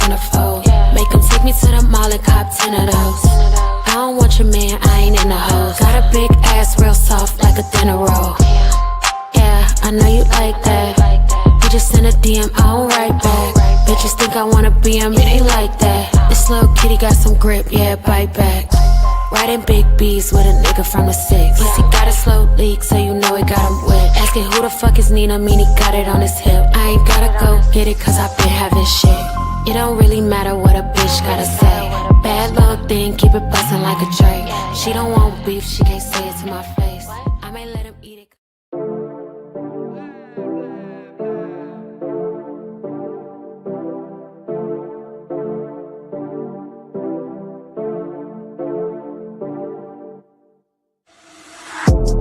centerfold. Make him take me to the mall and cop 10 of those. I don't want your man, I ain't in the hoes. Got a big ass, real soft like a dinner roll. Yeah, I know you like that. You just send a DM, I don't write back. Bitches think I wanna be him, it ain't like that. This little kitty got some grip, yeah, bite back. Riding big B's with a nigga from the 6. Pussy got a slow leak, so you know it got him wet. Asking who the fuck is Nina, mean he got it on his hip. I ain't gotta go get it, cause I've been having shit. It don't really matter what a bitch gotta say. Bad little thing, keep it bustin' like a tray. She don't want beef, she can't say it to my face. I may let him eat it.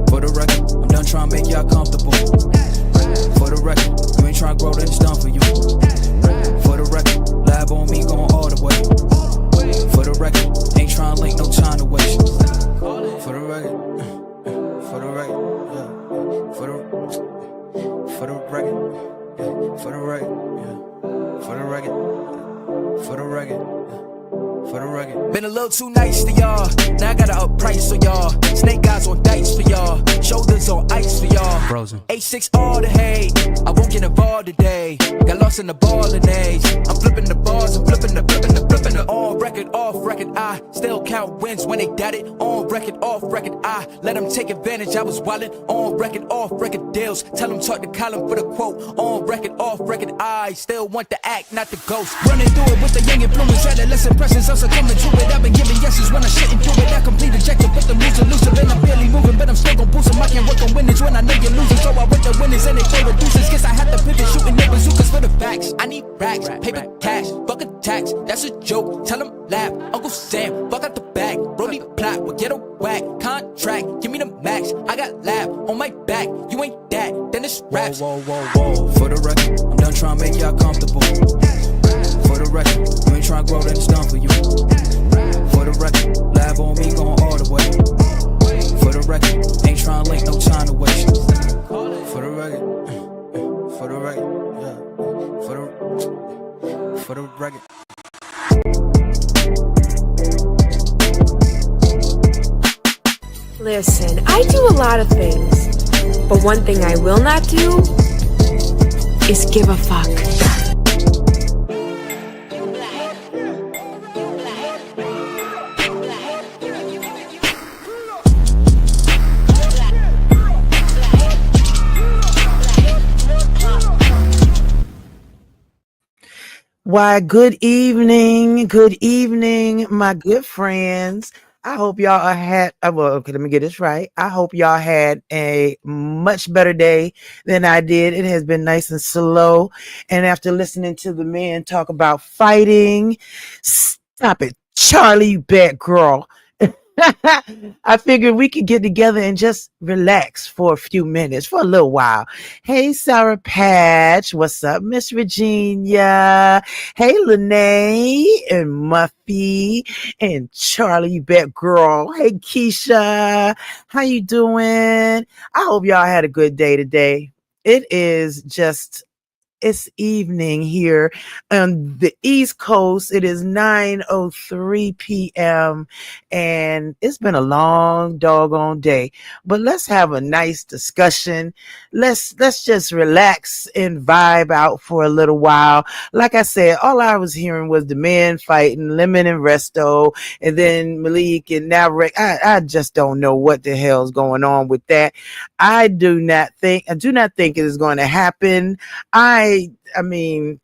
For the record, I'm done trying to make y'all comfortable. For the record, you ain't trying to grow, then it's done for you. For the record, lab on me going all the way. For the record, ain't trying to link, no time to waste. For the record, for the record, yeah. For the record, yeah. For the record, yeah. For the record, for the record, for the record. Been a little too nice to y'all. Now I gotta up price for y'all. Snake eyes on dice for y'all. Shoulders on ice for y'all. Frozen. A6 all the hate. I won't get involved today. Got lost in the ballin' age. I'm flipping the bars. I'm flipping the. On record, off record. I still count wins when they got it. On record, off record. I let them take advantage. I was wildin'. On record, off record deals. Tell them talk to Colin for the quote. On record, off record. I still want the act, not the ghost. Running through it with the young influence. Adolescent presence. I'm succumbing to it. I've been giving yeses when I shouldn't do it. I complete objective, but the moves elusive. And I'm barely moving, but I'm still gon' boost them. I can't work on winners when I know you're losing. So I with the winners and they play the deuces. Guess I have to pivot, shooting no bazookas for the facts. I need racks, paper cash, fuck a tax. That's a joke, tell them laugh. Uncle Sam, fuck out the bag. Brody plot, will get a whack. Contract, give me the max. I got lab on my back. You ain't that, then it's raps. Whoa, whoa, whoa, whoa. For the record, I'm done trying to make y'all comfortable. For the record, you ain't trying to grow, then it's done for you. For the record, lab on me going all the way. For the record, ain't trying to link, no time to waste. For the record, for the record, yeah. For the record. Listen, I do a lot of things, but one thing I will not do is give a fuck. Why, good evening, my good friends. I hope y'all had, well, okay, let me get this right. I hope y'all had a much better day than I did. It has been nice and slow. And after listening to the men talk about fighting, stop it, Charlie, you bad girl. I figured we could get together and just relax for a few minutes, for a little while. Hey, Sarah Patch. What's up, Miss Virginia? Hey, Lene and Muffy and Charlie, you bet girl. Hey, Keisha. How you doing? I hope y'all had a good day today. It is just... It's evening here on the East Coast. It is 9:03 p.m. and it's been a long doggone day. But let's have a nice discussion. Let's just relax and vibe out for a little while. Like I said, all I was hearing was the men fighting, Lemon and Resto, and then Malik and now Rick. I just don't know what the hell's going on with that. I do not think it is going to happen. I mean,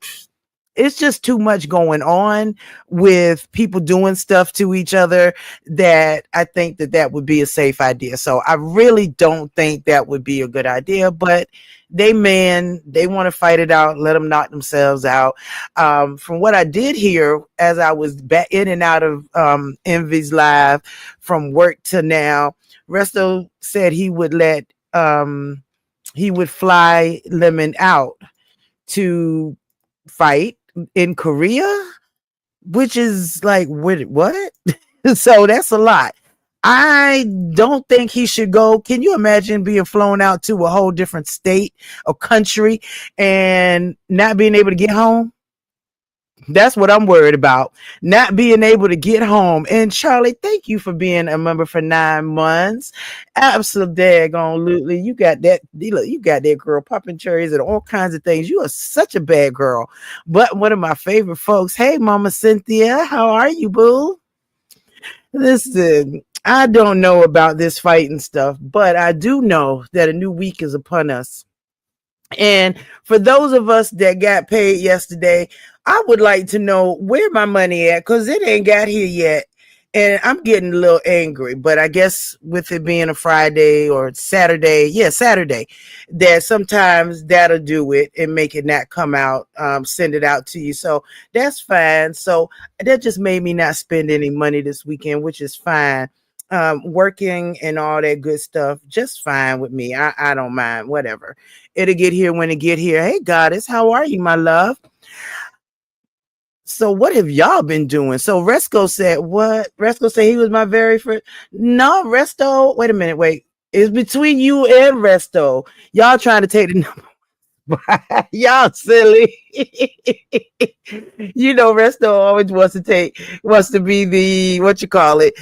it's just too much going on with people doing stuff to each other that I think that would be a safe idea. So I really don't think that would be a good idea, but they want to fight it out, let them knock themselves out. From what I did hear as I was back in and out of Envy's live from work to now, Resto said he would fly Lemon out to fight in Korea, which is like, what? So that's a lot. I don't think he should go. Can you imagine being flown out to a whole different state or country and not being able to get home? That's what I'm worried about. Not being able to get home. And Charlie, thank you for being a member for 9 months. Absolutely. You got that. You got that girl popping cherries and all kinds of things. You are such a bad girl. But one of my favorite folks. Hey, Mama Cynthia. How are you, boo? Listen, I don't know about this fighting stuff, but I do know that a new week is upon us. And for those of us that got paid yesterday, I would like to know where my money at because it ain't got here yet. And I'm getting a little angry, but I guess with it being a Friday or Saturday, Saturday, that sometimes that'll do it and make it not come out, send it out to you. So that's fine. So that just made me not spend any money this weekend, which is fine. Working and all that good stuff, just fine with me. I don't mind, whatever. It'll get here when it get here. Hey, Goddess, how are you, my love? So what have y'all been doing? So Resco said what? Resco said he was my very first. No, Resto. Wait a minute. Wait. It's between you and Resto. Y'all trying to take the number. Y'all silly. You know, Resto always wants to be the, what you call it?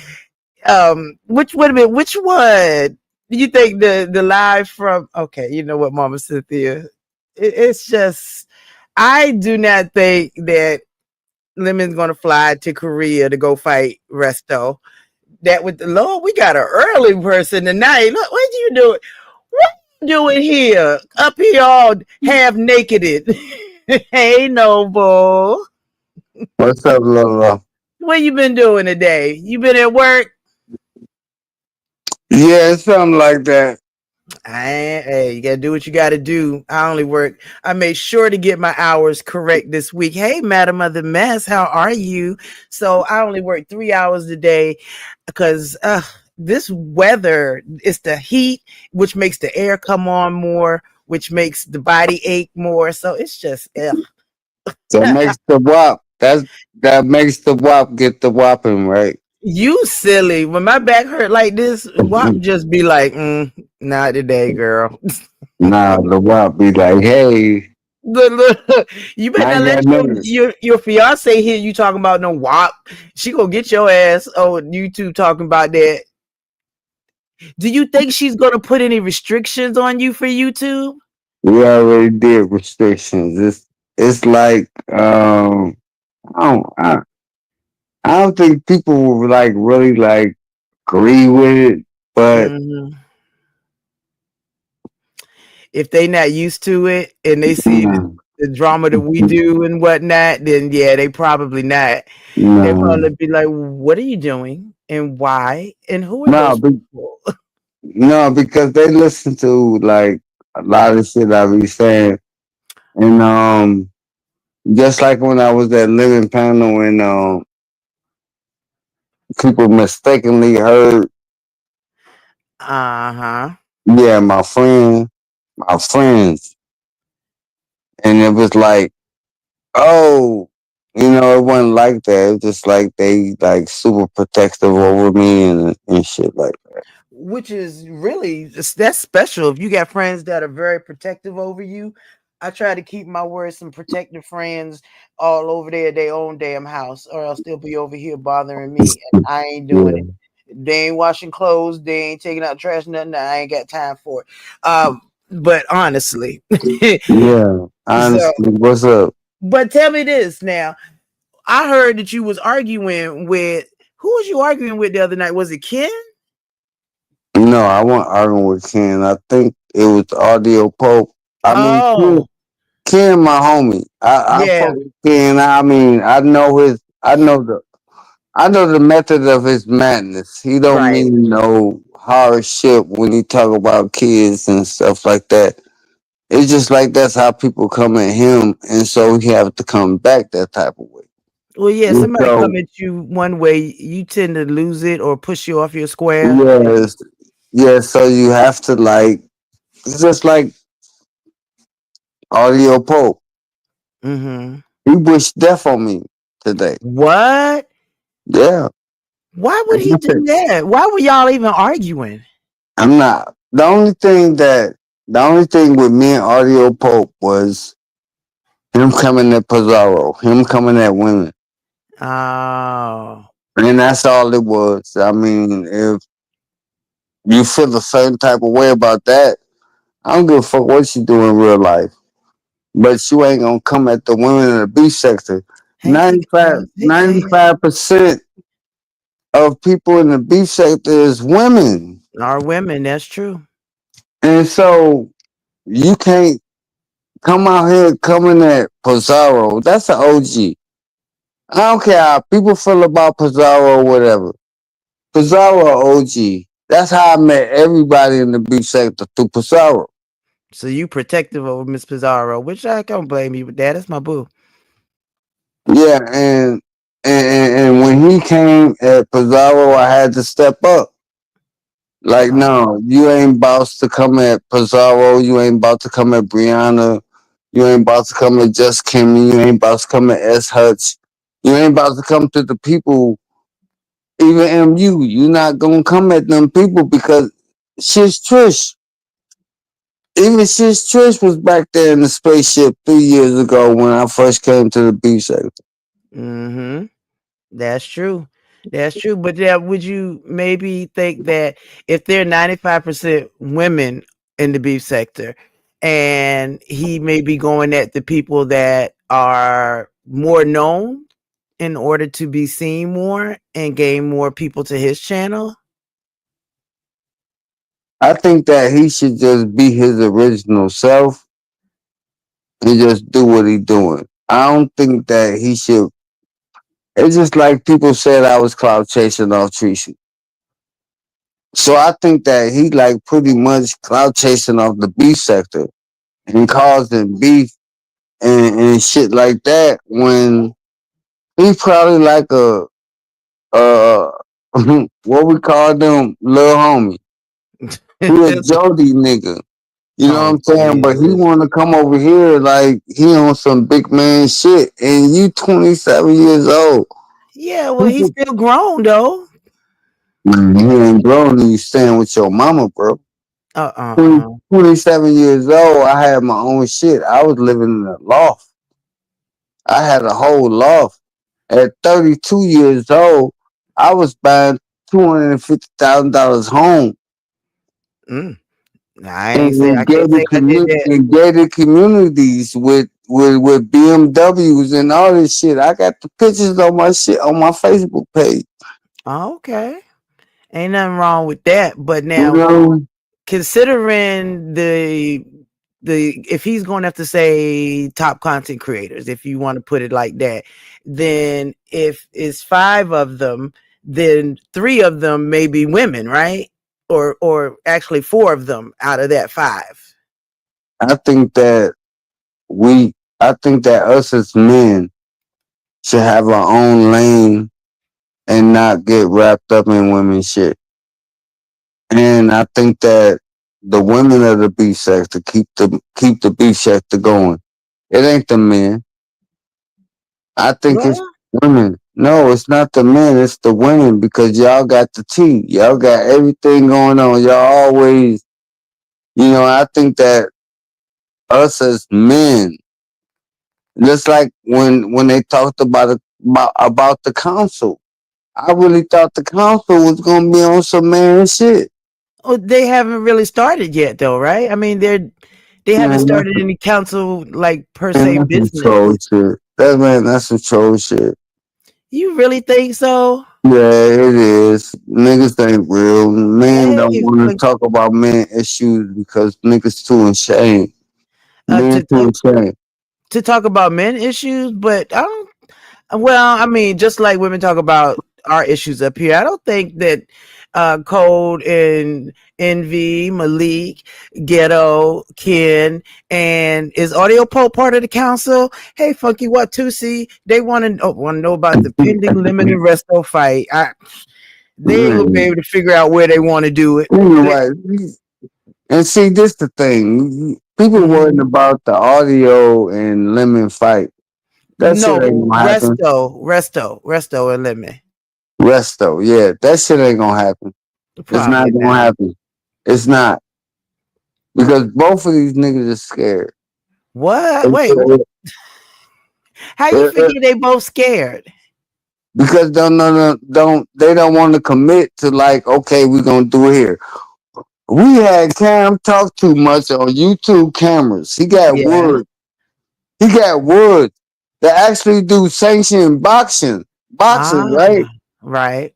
Wait a minute, which one? Do you think the live from, okay, you know what, Mama Cynthia? It's just, I do not think that Lemon's gonna fly to Korea to go fight Resto. That with the Lord, we got an early person tonight. Look, what you doing? What you doing here? Up here all half naked. Hey, Noble. What's up, Lola? What you been doing today? You been at work? Yeah, something like that. Hey, you gotta do what you gotta do. I made sure to get my hours correct this week. Hey, Madam of the Mess, how are you? So I only work 3 hours a day because this weather, it's the heat, which makes the air come on more, which makes the body ache more. So it's just That makes the wop. That makes the wop get the whopping, right? You silly. When my back hurt like this, WAP just be like, not today, girl. Nah, the wop be like, hey, Look, you better I not ain't got let your fiance hear you talking about no WAP. She gonna get your ass on YouTube talking about that. Do you think she's gonna put any restrictions on you for YouTube? We already did restrictions. It's like I don't I, I don't think people will like really like agree with it, but Mhm. If they not used to it and they see no, the drama that we do and whatnot, then yeah, they probably not. They no, probably be like, "What are you doing and why and who are no, those people?" no, because they listen to like a lot of shit I be saying, and just like when I was at Living Panel and people mistakenly heard, Uh huh. yeah, my friends, and it was like, oh, it wasn't like that. It was just like they like super protective over me and shit like that. Which is really that's special. If you got friends that are very protective over you, I try to keep my words some protective friends all over there at their own damn house, or else they'll be over here bothering me, and I ain't doing it. Yeah, They ain't washing clothes, they ain't taking out trash, nothing. I ain't got time for it. But honestly, yeah. so Honestly, what's up? but tell me this now. I heard that you was arguing with who was you arguing with the other night? Was it Ken? No, I wasn't arguing with Ken. I think it was Audio Pope. I mean, Oh, Ken, my homie. I yeah, fuck with Ken. I mean, I know the method of his madness. He don't right. mean no hard shit when he talk about kids and stuff like that. It's just like that's how people come at him, and so he have to come back that type of way. Well, yeah, And somebody come so at you one way, you tend to lose it or push you off your square. yes, yes. So you have to like, it's just like Audio Pope. Mm-hmm. He wished death on me today. What? Yeah. Why would he do that? Why were y'all even arguing? I'm not. The only thing with me and Audio Pope was Him coming at Pizarro. Him coming at women. Oh, And that's all it was. I mean, if you feel a certain type of way about that, I don't give a fuck what you do in real life. But you ain't gonna come at the women in the beef sector. hey guys, hey Jay. 95% of people in the beef sector is women. Are women? That's true. And so you can't come out here coming at Pizarro. That's an OG. I don't care how people feel about Pizarro or whatever. Pizarro OG. That's how I met everybody in the beef sector through Pizarro. So you protective over Miss Pizarro, which I can't blame you with that. That's my boo. Yeah, and when he came at Pizarro, I had to step up. Like, Oh, no, you ain't about to come at Pizarro. You ain't about to come at Brianna. You ain't about to come at Just Kimmy. You ain't about to come at S. Hutch. You ain't about to come to the people, even MU. You not gonna come at them people because Shish Trish. Even Shish Trish was back there in the spaceship 3 years ago when I first came to the beef sector. mm-hmm. That's true. That's true. But yeah, would you maybe think that if there are 95% women in the beef sector and he may be going at the people that are more known in order to be seen more and gain more people to his channel? I think that he should just be his original self and just do what he doing. I don't think that he should. It's just like people said I was cloud chasing off Treacy. So I think that he like pretty much cloud chasing off the beef sector and causing beef and shit like that when he's probably like a uh what we call them little homie. He a Jody nigga. You know what Oh, I'm saying? But he Jesus. want to come over here like he on some big man shit, and you 27 years old. Yeah, well, he's People, still grown though. you ain't grown and you staying with your mama, bro. Uh uh uh. 27 years old, I had my own shit. I was living in a loft. I had a whole loft. At 32 years old, I was buying $250,000 home Mm. I ain't in, say I can't say I did that. in gated communities with BMWs and all this shit. I got the pictures on my shit on my Facebook page. Oh, okay. Ain't nothing wrong with that. But You now know, considering the if he's going to have to say top content creators, if you want to put it like that, then if it's five of them, then three of them may be women, right? Or actually four of them out of that five. I think that we, I think that us as men should have our own lane and not get wrapped up in women's shit. And I think that the women of the beef sector keep the beef sector going. It ain't the men. I think it's Well, women. No, it's not the men. It's the women because y'all got the tea. Y'all got everything going on. Y'all always, I think that us as men, just like when they talked about the council, I really thought the council was gonna be on some man shit. oh, they haven't really started yet, though, right? I mean, they haven't Man, started any council like per se that's some business. troll shit. That's some troll shit. You really think so? Yeah, it is. Niggas ain't real. Men don't Hey, want to talk about men issues because niggas too ashamed. Men to too talk ashamed. to talk about men issues, but I don't. Well, I mean, just like women talk about our issues up here, I don't think that Code and Envy, Malik, Ghetto, Ken, and is Audio Pope part of the council? Hey, Funky Watusi, they want to know about the pending limited resto fight. They ain't gonna be Man, able to figure out where they want to do it. right. And see, this the thing. People worrying Mhm. about the audio and lemon fight. That shit ain't No, gonna happen. Resto, and Lemon. Resto, yeah, that shit ain't gonna happen. It's not Probably gonna not. happen. It's not because both of these niggas are scared. What? And Wait, so How you figure they both scared? Because they don't want to commit to like, okay, we're gonna do it here. We had Cam talk too much on YouTube cameras. He got Yeah. wood. He got wood that actually do sanctioned boxing, right? Right.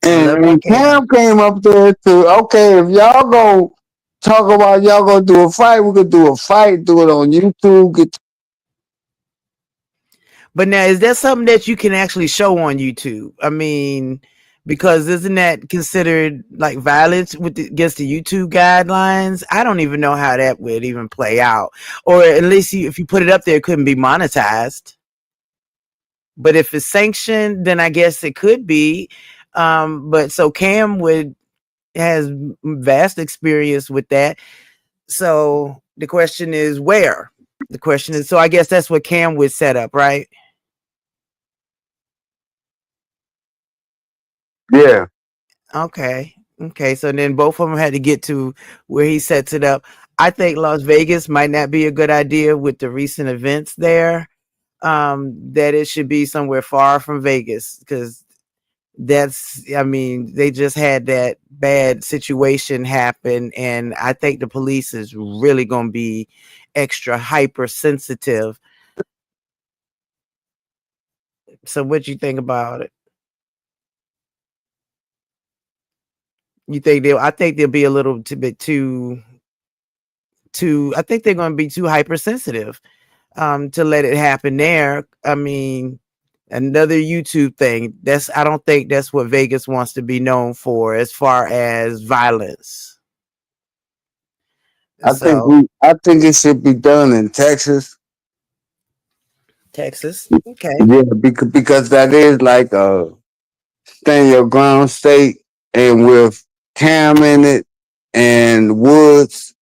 I love And that Cam. Cam came up there to, okay, if y'all go talk about y'all gonna do a fight, we could do a fight, do it on YouTube. But now, is that something that you can actually show on YouTube? I mean, because isn't that considered like violence against the YouTube guidelines? I don't even know how that would even play out. Or at least if you put it up there, it couldn't be monetized. But if it's sanctioned, then I guess it could be. But so Cam has vast experience with that. So the question is where? The question is, so I guess that's what Cam would set up, right? Yeah. Okay. So then both of them had to get to where he sets it up. I think Las Vegas might not be a good idea with the recent events there. That it should be somewhere far from Vegas, because they just had that bad situation happen, and I think the police is really going to be extra hypersensitive. So what you think about it? You think I think they'll be a little bit too I think they're going to be too hypersensitive to let it happen there. I mean, another YouTube thing. I don't think that's what Vegas wants to be known for as far as violence. I think it should be done in Texas. Texas. Okay. Yeah, because that is like a stand your ground state, and with Cam in it and Woods,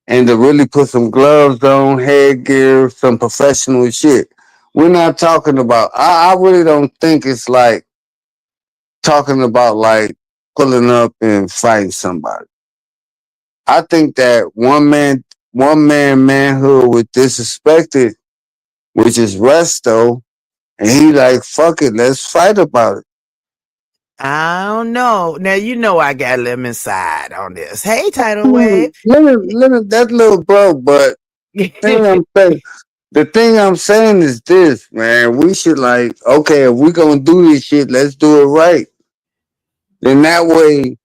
and to really put some gloves on, headgear, some professional shit. We're not talking about, I really don't think it's like talking about like pulling up and fighting somebody. I think that one man manhood was disrespected, which is Resto, and he like, fuck it, let's fight about it. I don't know. Now you know I got Lemon side on this. Hey, Tidal Wave. Lemon, that little bro, but the thing I'm saying is this, man. We should like, okay, if we're gonna do this shit, let's do it right. Then that way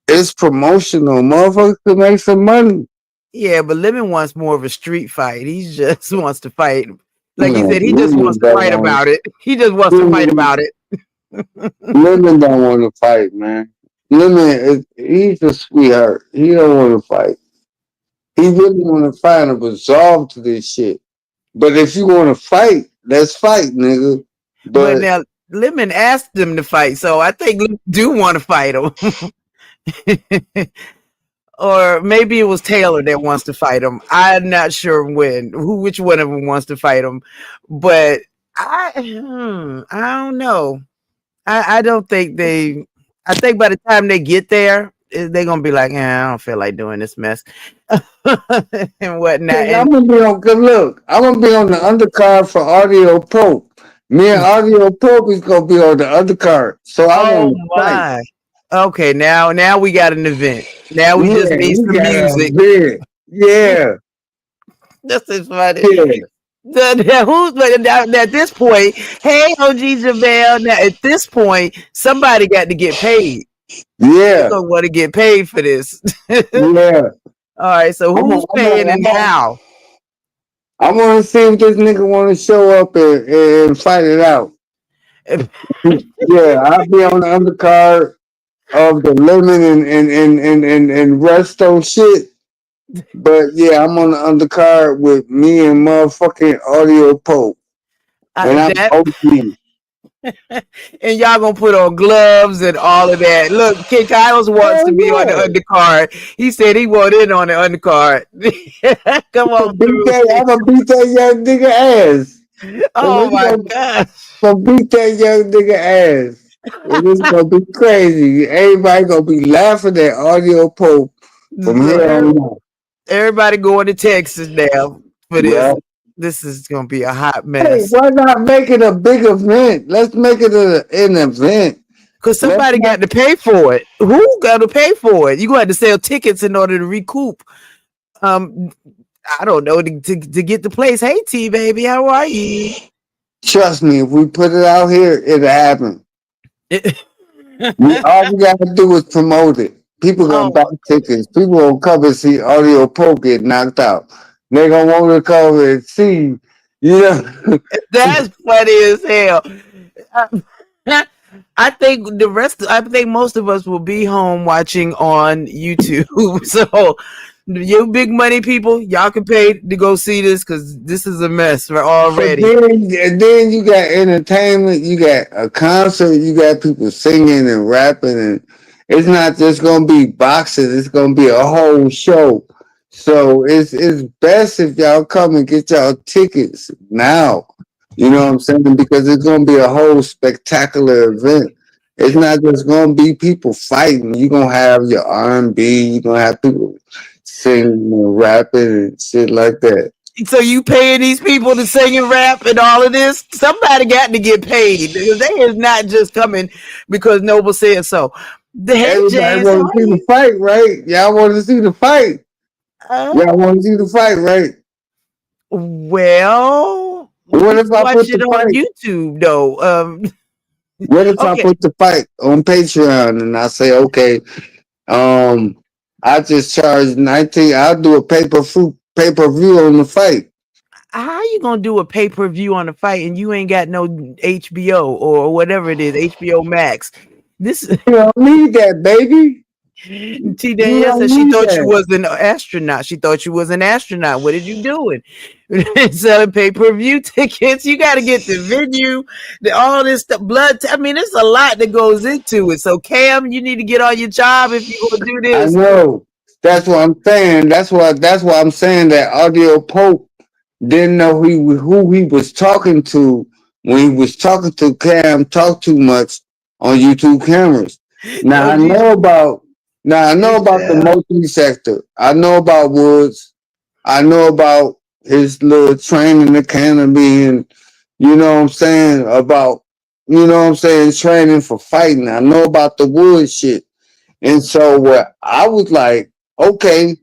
it's promotional. Motherfuckers can make some money. Yeah, but Lemon wants more of a street fight. He just wants to fight. Like he said, he just wants to fight about it. He just wants to fight about it. Lemon don't want to fight, man. Lemon, he's a sweetheart. He don't want to fight. He really want to find a resolve to this shit. But if you want to fight, let's fight, nigga. But now Lemon asked them to fight, so I think Lemon do want to fight him. Or maybe it was Taylor that wants to fight him. I'm not sure which one of them wants to fight him. But I don't know. I don't think I think by the time they get there, they're gonna be like, I don't feel like doing this mess and whatnot. I'm gonna be on good look. I'm gonna be on the undercard for Audio Pope. Me and Audio Pope is gonna be on the undercard. So I want to fight. Okay, now we got an event. Now we just need some music. Yeah. This is funny. Yeah. Who's at this point? Hey, OG JaVale. Now at this point, somebody got to get paid. Yeah. Don't want to get paid for this. Yeah. All right. So who's paying and how? I want to see if this nigga want to show up and fight it out. Yeah, I'll be on the undercard of the Lemon and Resto shit. But yeah, I'm on the undercard with me and motherfucking Audio Pope. And I'm OG. And y'all gonna put on gloves and all of that. Look, Kid Kyles wants to be on the undercard. He said he want in on the undercard. Come on, I'm gonna beat that young nigga ass. Oh my god! I'm gonna beat that young nigga ass. And it's gonna be crazy. Everybody gonna be laughing at Audio Pope from here on out. Everybody going to Texas now for this. This is gonna be a hot Hey, mess. why not make it a big event? Let's make it an event. Cause Let's somebody not. got to pay for it. Who got to pay for it? You gonna have to sell tickets in order to recoup. Um, I don't know to get the place. Hey T baby, how are you? Trust me, if we put it out here, it'll happen. All we gotta do is promote it. People gonna buy Oh, tickets. People gonna come and see Audio Pope get knocked out. They gonna want to come and see. You know, that's funny as hell. I think I think most of us will be home watching on YouTube. So, you big money people, y'all can pay to go see this because this is a mess but already. then you got entertainment. You got a concert. You got people singing and rapping, and it's not just gonna be boxing. It's gonna be a whole show. So it's best if y'all come and get y'all tickets now. You know what I'm saying? Because it's gonna be a whole spectacular event. It's not just gonna be people fighting. You're gonna have your R&B. You're gonna have people singing and rapping and shit like that. So you paying these people to sing and rap and all of this? Somebody got to get paid because they is not just coming because Noble said so. Hey Everybody Jazz, how want are to see the you? fight, right? Y'all want to see the fight. Uh, Y'all want to see the fight, right? well, What we if can I watch put it the on fight? YouTube though. What if I Okay. put the fight on Patreon and I say, okay, um, I just charge 19. I'll do a pay per view on the fight. How you gonna do a pay per view on a fight and you ain't got no HBO or whatever it is, HBO Max? This You don't need that, baby. T You Danielle don't said she need thought you that. was an astronaut. She thought you was an astronaut. What did you doing? Selling pay per view tickets. You got to get the venue, all this stuff. I mean, there's a lot that goes into it. So Cam, you need to get on your job if you gonna do I this. know. That's what I'm saying. That's why I'm saying that Audio Pope didn't know who he was talking to when he was talking to Cam talk too much on YouTube cameras. Now Oh, I geez. know about the Yeah. multi sector. I know about Woods. I know about his little training academy and you know what I'm saying about training for fighting. I know about the Woods shit. And so what I was like, okay,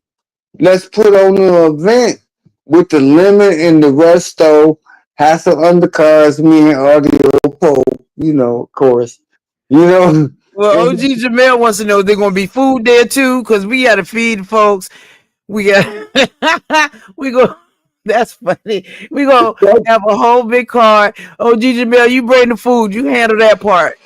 let's put on an event with the limit and the resto, have some undercards, me and Audio Pope, of course. You know, Well, and OG Jamel wants to know if they're gonna be food there too, because we gotta feed folks. We got we go. That's funny. We gonna have a whole big card. OG Jamel, you bring the food. You handle that part.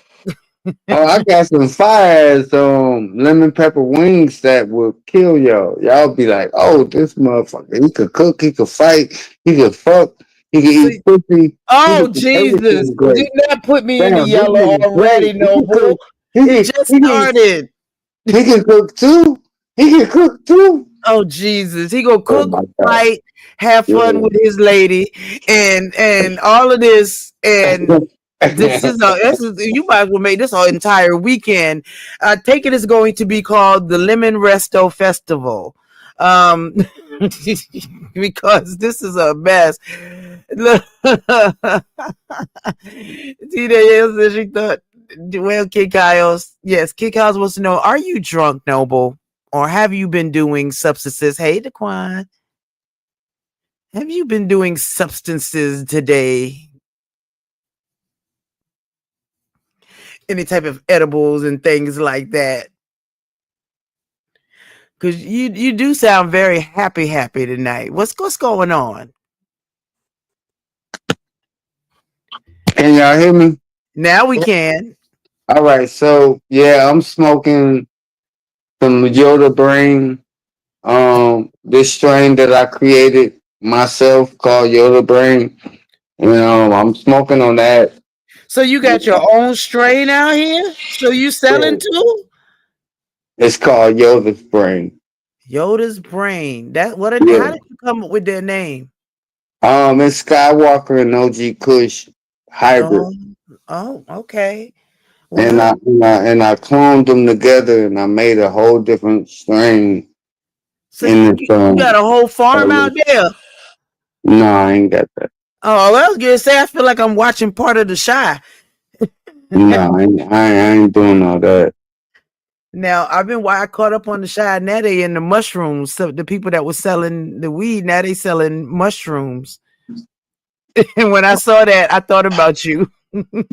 oh, I got some fire lemon pepper wings that will kill y'all. Y'all be like, oh, this motherfucker, he could cook, he could fight, he could fuck, he could So, eat pussy, he oh could do Jesus! everything Do great. not put me in the Damn, this yellow nigga great. already, Noble. He It can, just he can, started. he can cook too. He can cook too. Oh Jesus! He gonna Oh cook, my god. fight, have fun Yeah. with his lady, and all of this. And you might as well make this our entire weekend. I take it is going to be called the Lemon Resto Festival. Um, because this is a mess. Look, Tina said she thought, well, Kid Kyles, yes, Kid Kyles wants to know, are you drunk, Noble? Or have you been doing substances? Hey, Daquan, have you been doing substances today? Any type of edibles and things like that? Because you do sound very happy tonight. What's going on? Can y'all hear me? Now we can. All right, so yeah, I'm smoking some Yoda Brain. This strain that I created myself called Yoda Brain. I'm smoking on that. So you got your own strain out here? So you selling too? It's called Yoda's Brain. Yoda's brain. That what? Yeah. How did you come up with their name? It's Skywalker and OG Kush hybrid, Oh, okay. and Well, I cloned them together, and I made a whole different strain so in this you got a whole farm out there. No, I ain't got that. Oh, well, I was gonna say I feel like I'm watching part of The Shy. No, I ain't doing all that. Now I caught up on The Shy. Now they in the mushrooms. So the people that was selling the weed, now they selling mushrooms. And when I saw that, I thought about you.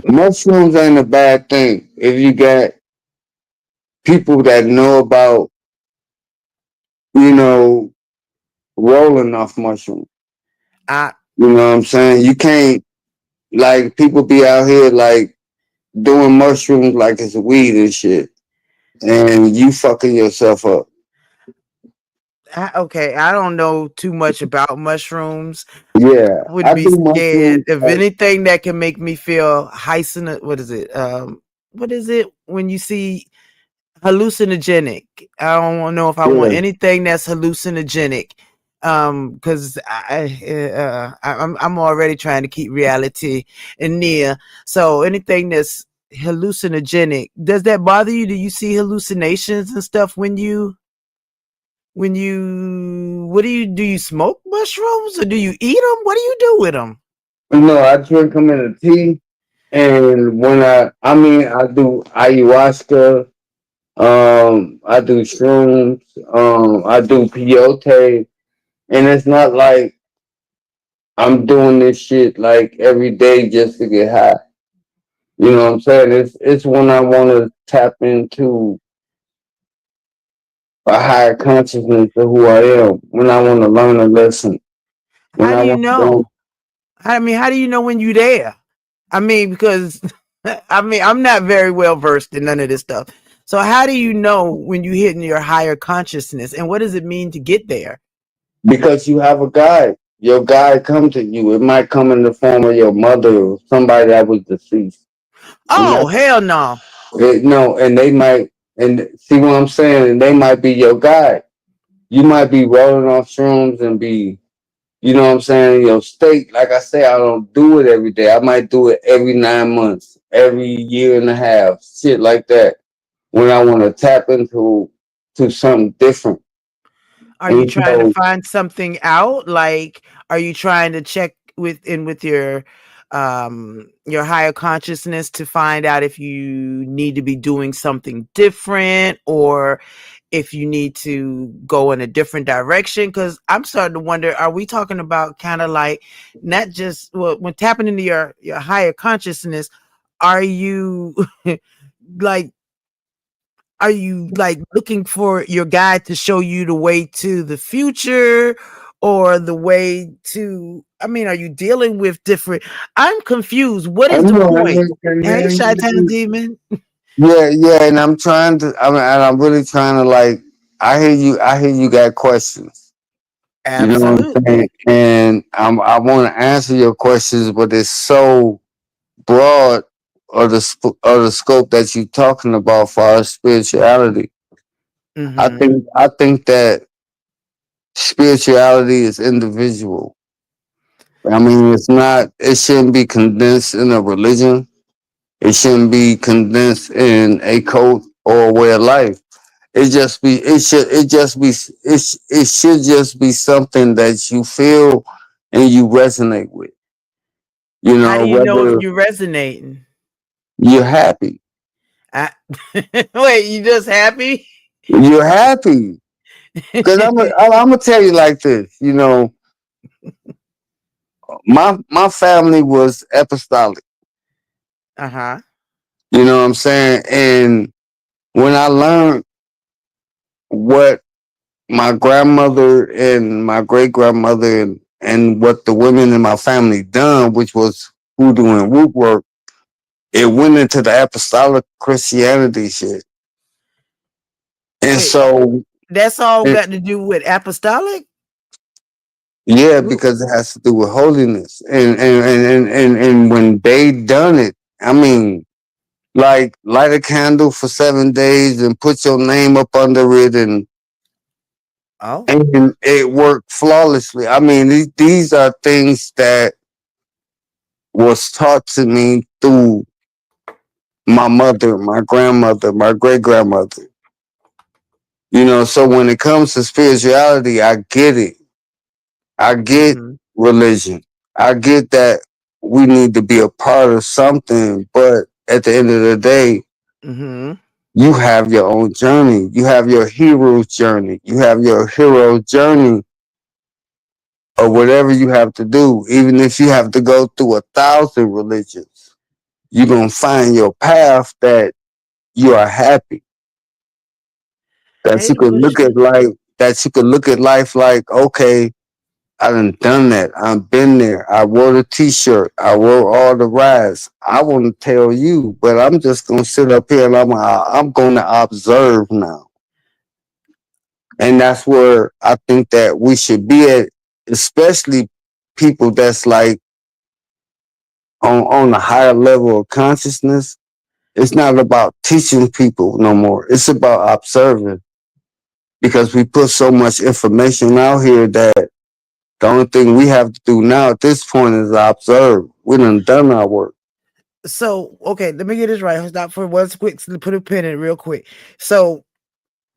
Mushrooms ain't a bad thing if you got people that know about, you know, rolling off mushrooms. I You know what I'm saying? You can't, like, people be out here like doing mushrooms like it's weed and shit, and you fucking yourself up. okay, I don't know too much about mushrooms. Yeah, I would I be do scared mushrooms. of Like, anything that can make me feel what is it? What is it when you see hallucinogenic? I don't know if I want yeah, anything that's hallucinogenic. Because I'm already trying to keep reality in near. So anything that's hallucinogenic, does that bother you? Do you see hallucinations and stuff when you what do you smoke mushrooms or do you eat them? What do you do with them? no, I drink them in a tea, and when I do ayahuasca. I do shrooms. I do peyote, and it's not like I'm doing this shit like every day just to get high. You know what I'm saying? It's when I want to tap into a higher consciousness of who I am. When I want to learn a lesson. When How I do you want to know? go. How do you know when you're there? I mean, because I'm not very well versed in none of this stuff. So how do you know when you hit in your higher consciousness, and what does it mean to get there? Because you have a guide. Your guide come to you. It might come in the form of your mother or somebody that was deceased. And Oh that's hell no! no, and they might, and see what I'm saying, and they might be your guide. You might be rolling off shrooms and be, you know what I'm saying, your state. Like I say, I don't do it every day. I might do it every 9 months, every year and a half, shit like that. When I want to tap into something different. Are you And trying to so find something out? Like, are you trying to check with your higher consciousness to find out if you need to be doing something different or if you need to go in a different direction? Because I'm starting to wonder, are we talking about kind of like not just when tapping into your higher consciousness, are you like are you like looking for your guide to show you the way to the future or the way to, I mean, are you dealing with different, I'm confused. What I is the know, point? and Hey, Chi-Town then Demon. yeah, yeah, and I'm trying to. And I'm really trying to like. I hear you. I hear you got questions. You know what I'm saying? Absolutely. And I want to answer your questions, but it's so broad of the scope that you're talking about for our spirituality. Mm-hmm. I think that spirituality is individual. I mean, it's not. It shouldn't be condensed in a religion. It shouldn't be condensed in a cult or a way of life. It just be. It should. It just be. It should just be something that you feel and you resonate with. You How do know, you know if whether you're resonating? you're happy. I, wait, you just happy? You're happy. Because I'm gonna tell you like this. You know, my family was apostolic. Uh-huh. You know what I'm saying? And when I learned what my grandmother and my great grandmother and what the women in my family done, which was voodoo and root work, it went into the apostolic Christianity shit. And Wait, so, that's all it, got to do with apostolic? yeah, Wh- because it has to do with holiness. And when they done it, I mean, like light a candle for 7 days and put your name up under it Oh. and it worked flawlessly. I mean, these are things that was taught to me through my mother, my grandmother, my great grandmother. You know, so when it comes to spirituality, I get it. I get Mm-hmm. religion. I get that we need to be a part of something, but at the end of the day, Mm-hmm. you have your own journey. You have your hero's journey. You have your hero journey or whatever you have to do. Even if you have to go through 1,000 religions, you're going to find your path that you are happy. That Hey, you can look at life, that you can look at life like, okay, I done that. I've been there. I wore the t-shirt. I wore all the rides. I want to tell you, but I'm just going to sit up here and I'm going to observe now. And that's where I think that we should be at, especially people that's like on a higher level of consciousness. It's not about teaching people no more. It's about observing because we put so much information out here that the only thing we have to do now at this point is observe. We done our work. so okay, let me get this right. Stop for one quick. Put a pin in it real quick. So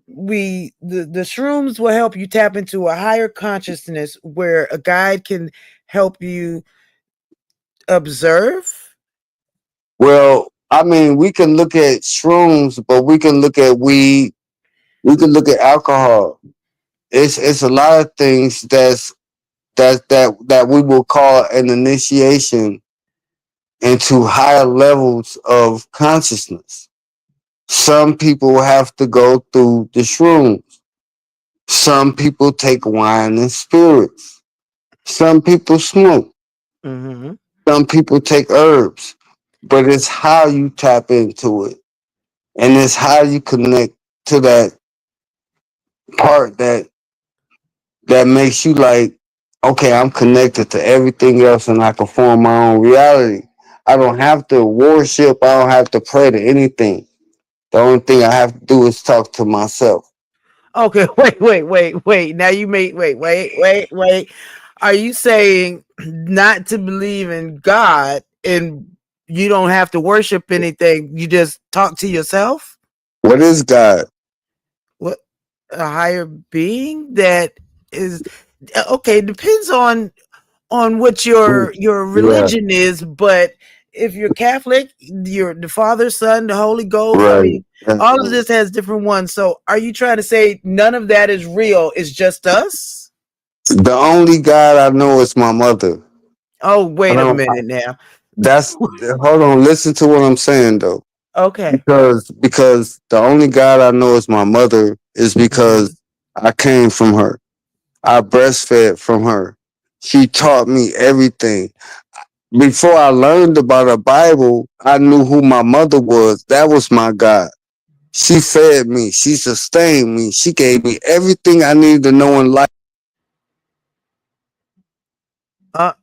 the shrooms will help you tap into a higher consciousness where a guide can help you observe. Well, I mean, we can look at shrooms, but we can look at weed. We can look at alcohol. It's a lot of things that we will call an initiation into higher levels of consciousness. Some people have to go through the shrooms. Some people take wine and spirits. Some people smoke. Mm-hmm. Some people take herbs. But it's how you tap into it. And it's how you connect to that part that makes you like, okay, I'm connected to everything else and I can form my own reality. I don't have to worship. I don't have to pray to anything. The only thing I have to do is talk to myself. Okay, wait. Now you made wait. Are you saying not to believe in God and you don't have to worship anything? You just talk to yourself? What is God? What, a higher being that is okay? Depends on what your Yeah, religion is, but if you're Catholic, you're the Father, Son, the Holy Ghost. I right. mean, all of this has different ones. So, are you trying to say none of that is real? It's just us? The only God I know is my mother. Oh, I wait a don't. minute now. That's hold on. Listen to what I'm saying though, Okay. because the only God I know is my mother is Mhm. because I came from her. I breastfed from her. She taught me everything. Before I learned about the Bible, I knew who my mother was. That was my God. She fed me. She sustained me. She gave me everything I needed to know in life. Uh,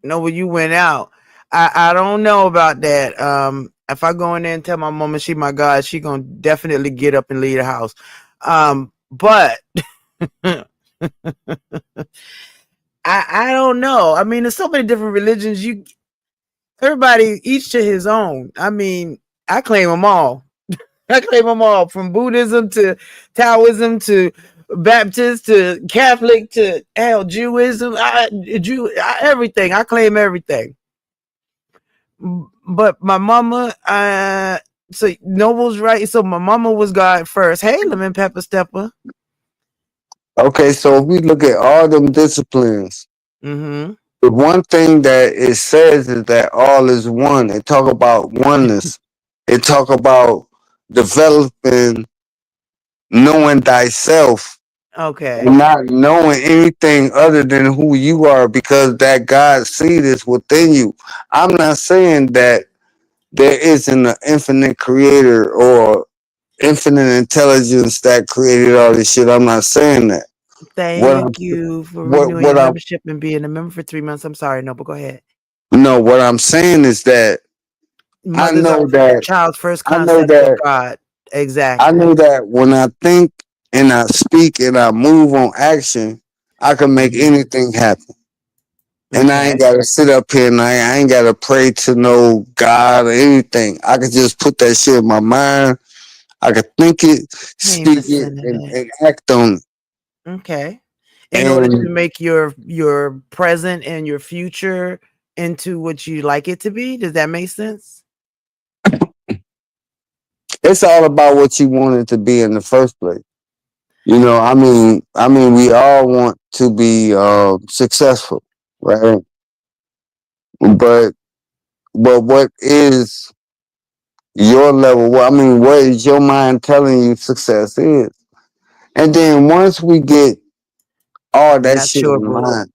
no, when you went out, I don't know about that. If I go in there and tell my mama she my God, she gonna definitely get up and leave the house. But I don't know. I mean, there's so many different religions. Everybody each to his own. I mean, I claim them all. I claim them all from Buddhism to Taoism to Baptist to Catholic to Jewism. Everything. I claim everything. But my mama, so Noble's right. So my mama was God first. Hey, Lemon Pepper Stepper. Okay, so if we look at all them disciplines, Mm-hmm. the one thing that it says is that all is one. It talk about oneness. It talk about developing, knowing thyself, Okay. and not knowing anything other than who you are, because that God seed is within you. I'm not saying that there isn't an infinite creator or infinite intelligence that created all this shit. I'm not saying that. What I'm Thank you for renewing what your I'm membership and being a member for 3 months. I'm sorry, Noble. Go ahead. no, what I'm saying is that I Mother's know that child's first I know concept of that God. I Exactly. know that when I think and I speak and I move on action, I can make Mhm. anything happen. And I ain't Okay. gotta sit up here and I ain't gotta pray to no God or anything. I can just put that shit in my mind. I can think it, Hey, speak Miss it, Senator. and act on it. Okay. in order to And make your present and your future into what you like it to be. Does that make sense? it's all about what you want it to be in the first place. You know, I mean, we all want to be successful, right? But what is your level? I mean, what is your mind telling you success is? And then once we get all that Not shit sure, in boo. line,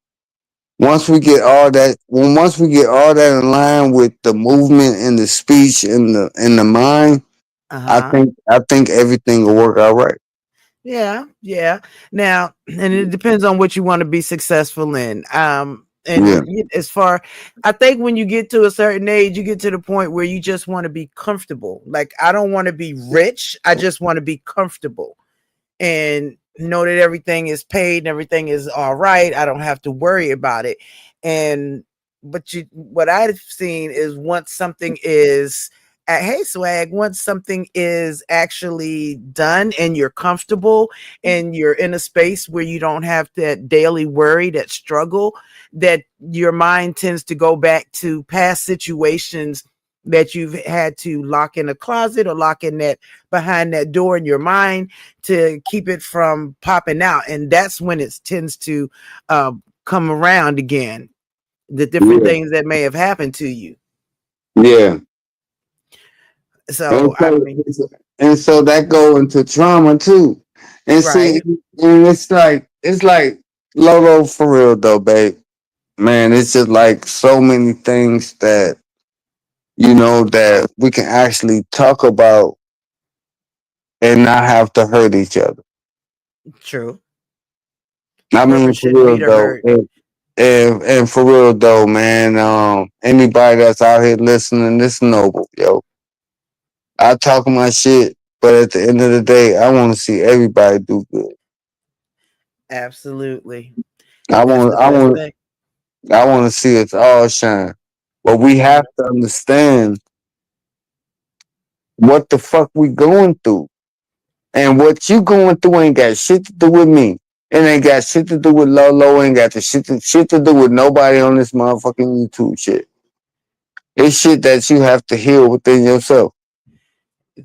once we get all that in line with the movement and the speech and the mind, Uh-huh. I think everything will work out right. Yeah, yeah. Now, and it depends on what you want to be successful in. Yeah, As far, I think when you get to a certain age, you get to the point where you just want to be comfortable. Like, I don't want to be rich. I just want to be comfortable and know that everything is paid and everything is all right. I don't have to worry about it. And what I've seen is once something is hey swag, once something is actually done and you're comfortable and you're in a space where you don't have that daily worry, that struggle, that your mind tends to go back to past situations that you've had to lock in a closet or lock in that behind that door in your mind to keep it from popping out, and that's when it tends to come around again, the different yeah, things that may have happened to you. yeah. And So I so, mean, and so that go into trauma too. And see, right, and it's like Lolo for real though, babe. Man, it's just like so many things that that we can actually talk about and not have to hurt each other. true. I mean, Purpose for shouldn't be real to though, hurt. and for real though, man. Anybody that's out here listening, this noble, yo. I talk my shit, but at the end of the day, I want to see everybody do good. Absolutely. I That's want, the I best want, thing. I want to see us all shine. But we have Mhm. to understand what the fuck we going through. And what you going through ain't got shit to do with me. It ain't got shit to do with Lolo. Ain't got the shit to do with nobody on this motherfucking YouTube shit. It's shit that you have to heal within yourself.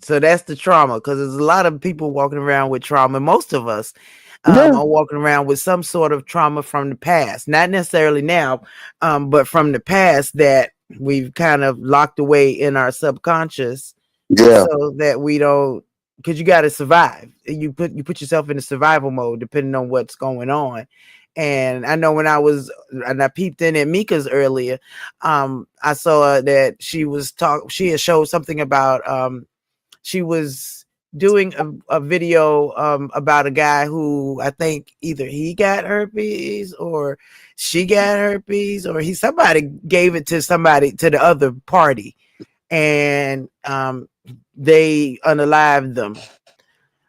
So that's the trauma, because there's a lot of people walking around with trauma. Most of us Yeah, are walking around with some sort of trauma from the past, not necessarily now, but from the past that we've kind of locked away in our subconscious, yeah, so that we don't. Because you got to survive. You put yourself in a survival mode depending on what's going on. And I know when I peeped in at Mika's earlier, I saw that she had showed something about she was doing a video about a guy who I think either he got herpes or she got herpes, or somebody gave it to somebody, to the other party, and they unalived them,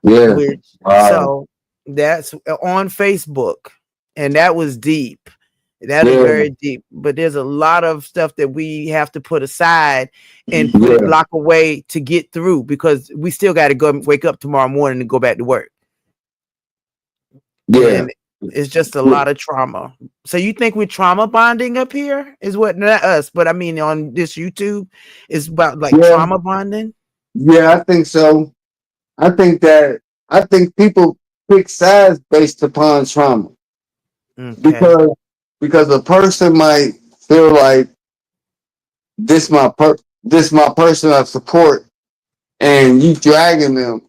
yeah. which, Wow. so that's on Facebook, and that was deep. That is Yeah, very deep. But there's a lot of stuff that we have to put aside and yeah, lock away to get through, because we still got to go wake up tomorrow morning and go back to work. yeah. And it's just a lot of trauma. So you think we're trauma bonding up here? Is what, not us, but I mean on this YouTube is about like Yeah, trauma bonding. yeah, I think so. I think that I think people pick sides based upon trauma Okay. because a person might feel like this my person of support, and you dragging them,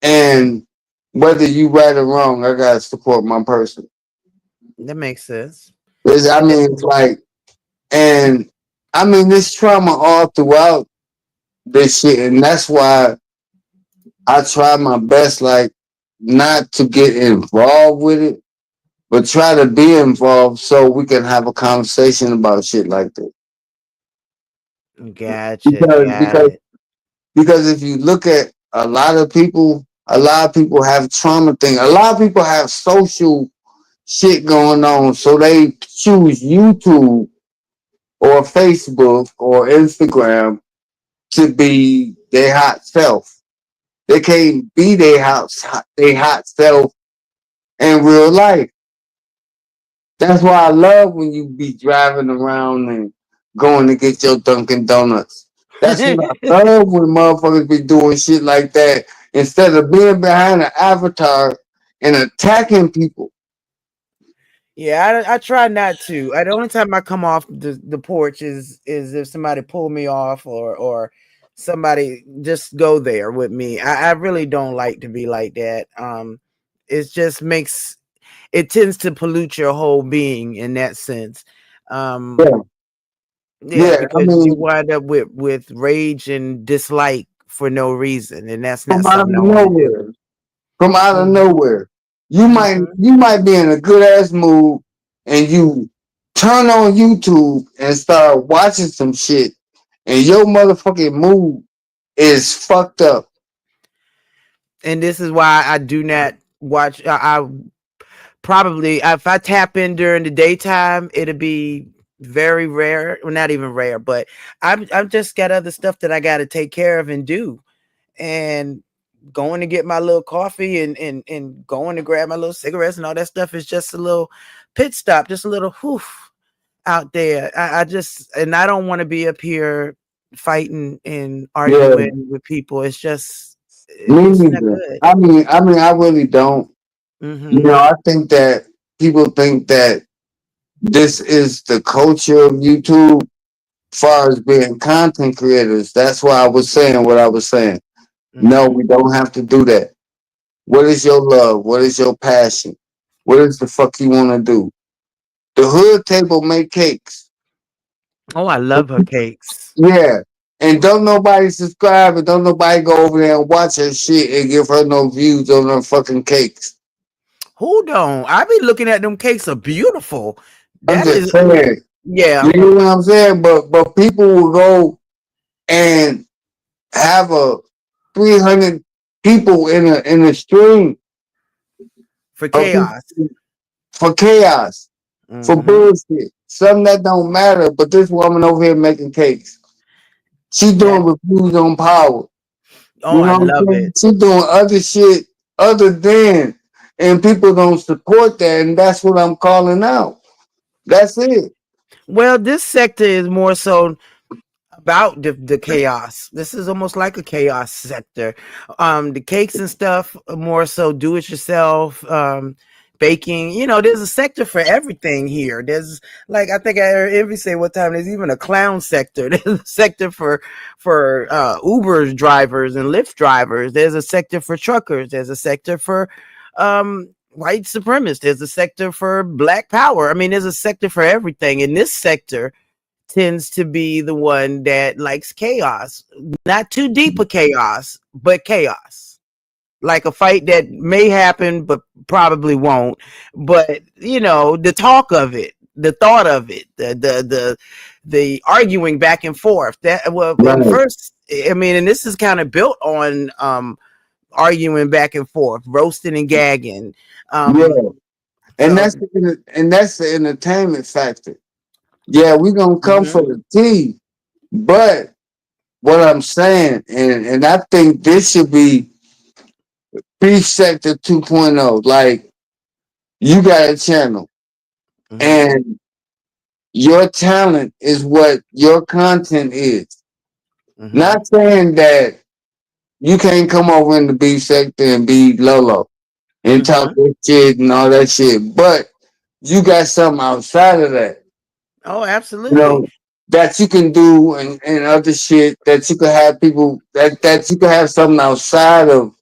and whether you right or wrong, I gotta support my person. That makes sense. I mean, it's like, and I mean, this trauma all throughout this shit, and that's why I try my best, like, not to get involved with it, but try to be involved so we can have a conversation about shit like this. Gotcha. Because Got because it. because if you look at a lot of people have trauma thing. A lot of people have social shit going on, so they choose YouTube or Facebook or Instagram to be their hot self. They can't be their hot self in real life. That's why I love when you be driving around and going to get your Dunkin' Donuts. That's what I love when motherfuckers be doing shit like that instead of being behind an avatar and attacking people. Yeah, I try not to. The only time I come off the porch is if somebody pull me off or somebody just go there with me. I really don't like to be like that. It just makes it tends to pollute your whole being in that sense. Um, Yeah, yeah, yeah. I because you mean, wind up with rage and dislike for no reason, and that's not from out of something I want to do. nowhere, from out of Mhm, nowhere, mhm. you might be in a good ass mood and you turn on YouTube and start watching some shit, and your motherfucking mood is fucked up. And this is why I do not watch. I probably if I tap in during the daytime, it'll be very rare. Well, not even rare, but I've just got other stuff that I got to take care of and do, and going to get my little coffee and going to grab my little cigarettes and all that stuff is just a little pit stop, just a little hoof out there. I just and I don't want to be up here fighting and Yeah, arguing with people. It's just me it's not neither. good. I really don't. You know, Mm-hmm. I think that people think that this is the culture of YouTube as far as being content creators. That's why I was saying what I was saying. No, Mm-hmm. we don't have to do that. What is your love? What is your passion? What is the fuck you want to do? The hood table make cakes. Oh, I love her cakes. Yeah. And don't nobody subscribe and don't nobody go over there and watch her shit and give her no views on her fucking cakes. Hold on. I be looking at them cakes are beautiful. I'm That just is saying. yeah. You know what I'm saying? But people will go and have a 300 people in a stream For of people chaos. for chaos, for Mm-hmm. bullshit. Something that don't matter, but this woman over here making cakes. She That doing reviews on power. oh, You I know what love I'm saying? it. She doing other shit other than, and people don't support that, and that's what I'm calling out. That's it. Well, this sector is more so about the chaos. This is almost like a chaos sector. The cakes and stuff are more so do it yourself. Baking, there's a sector for everything here. There's like I think I heard Envy say one time there's even a clown sector. There's a sector for Uber drivers and Lyft drivers. There's a sector for truckers. There's a sector for white supremacists. There's a sector for black power. I mean, there's a sector for everything. In this sector tends to be the one that likes chaos. Not too deep of chaos, but chaos. Like a fight that may happen, but probably won't. But the talk of it, the thought of it, the arguing back and forth. That well, and Right. first, I mean, and this is kind of built on arguing back and forth, roasting and gagging. Yeah. And So that's the entertainment factor. Yeah, we gonna come for mhm, the tea, but what I'm saying, and I think this should be Beef Sector 2.0. Like you got a channel, mhm, and your talent is what your content is. mhm, Not saying that you can't come over in the beef sector and be Lolo and talk mhm. this shit and all that shit, but you got something outside of that, Oh, you absolutely. know, that you can do and other shit that you could have people that you could have something outside of.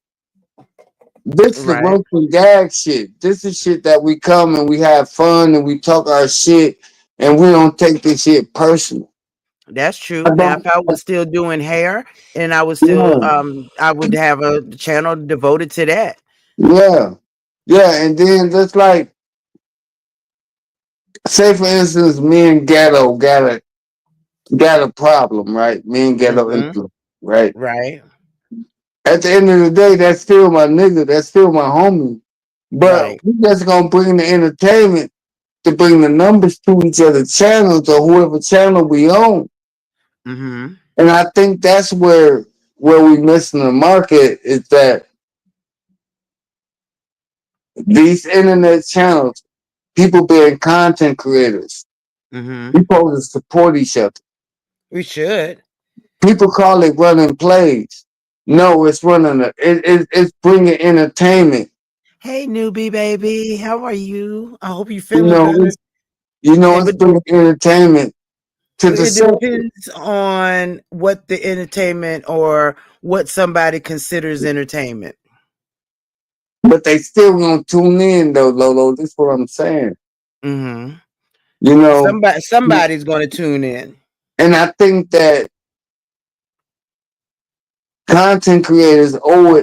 This is the Right. rope and gag shit. This is shit that we come and we have fun and we talk our shit and we don't take this shit personal. That's I true. Now, if don't. I was still doing hair and I was still, Yeah, I would have a channel devoted to that. yeah, yeah. And then just like say for instance, me and Ghetto got a problem, right? Me and Ghetto Hmm. Influence, right? Right. At the end of the day, that's still my nigga. That's still my homie. But Right. we just gonna bring the entertainment to bring the numbers to each other's channels or whoever channel we own. Hmm. And I think that's where we missing the market is that these internet channels. people being content creators. Mm-hmm. We supposed to support each other. We should. People call it running plays. No, it's it's bringing entertainment. Hey, newbie baby, how are you? I hope you You feeling know, better. it's But bringing entertainment to the it sector. depends on what the entertainment or what somebody considers entertainment. But they still gonna tune in though, Lolo. This is what I'm saying. Mm-hmm. You know, Somebody's going to tune in. and I think that content creators owe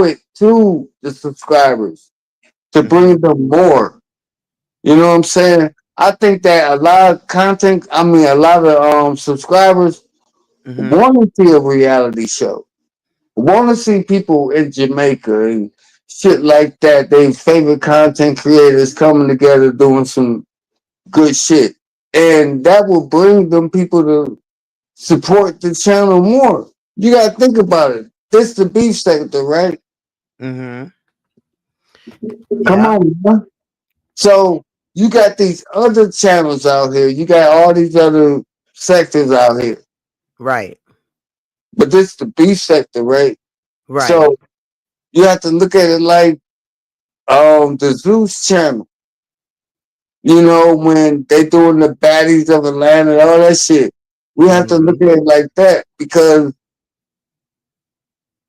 it to the subscribers to bring them more. You know what I'm saying? I think that a lot of a lot of subscribers want to see a reality show, want to see people in Jamaica and shit like that. They favorite content creators coming together doing some good shit, and that will bring them people to support the channel more. You gotta think about it. This the beef sector, right? Mm-hmm. Come Yeah. on, man. So you got these other channels out here. You got all these other sectors out here. Right. But this is the beef sector, right? Right. So you have to look at it like the Zeus channel. You know, when they doing the baddies of Atlanta and all that shit. We have to look at it like that because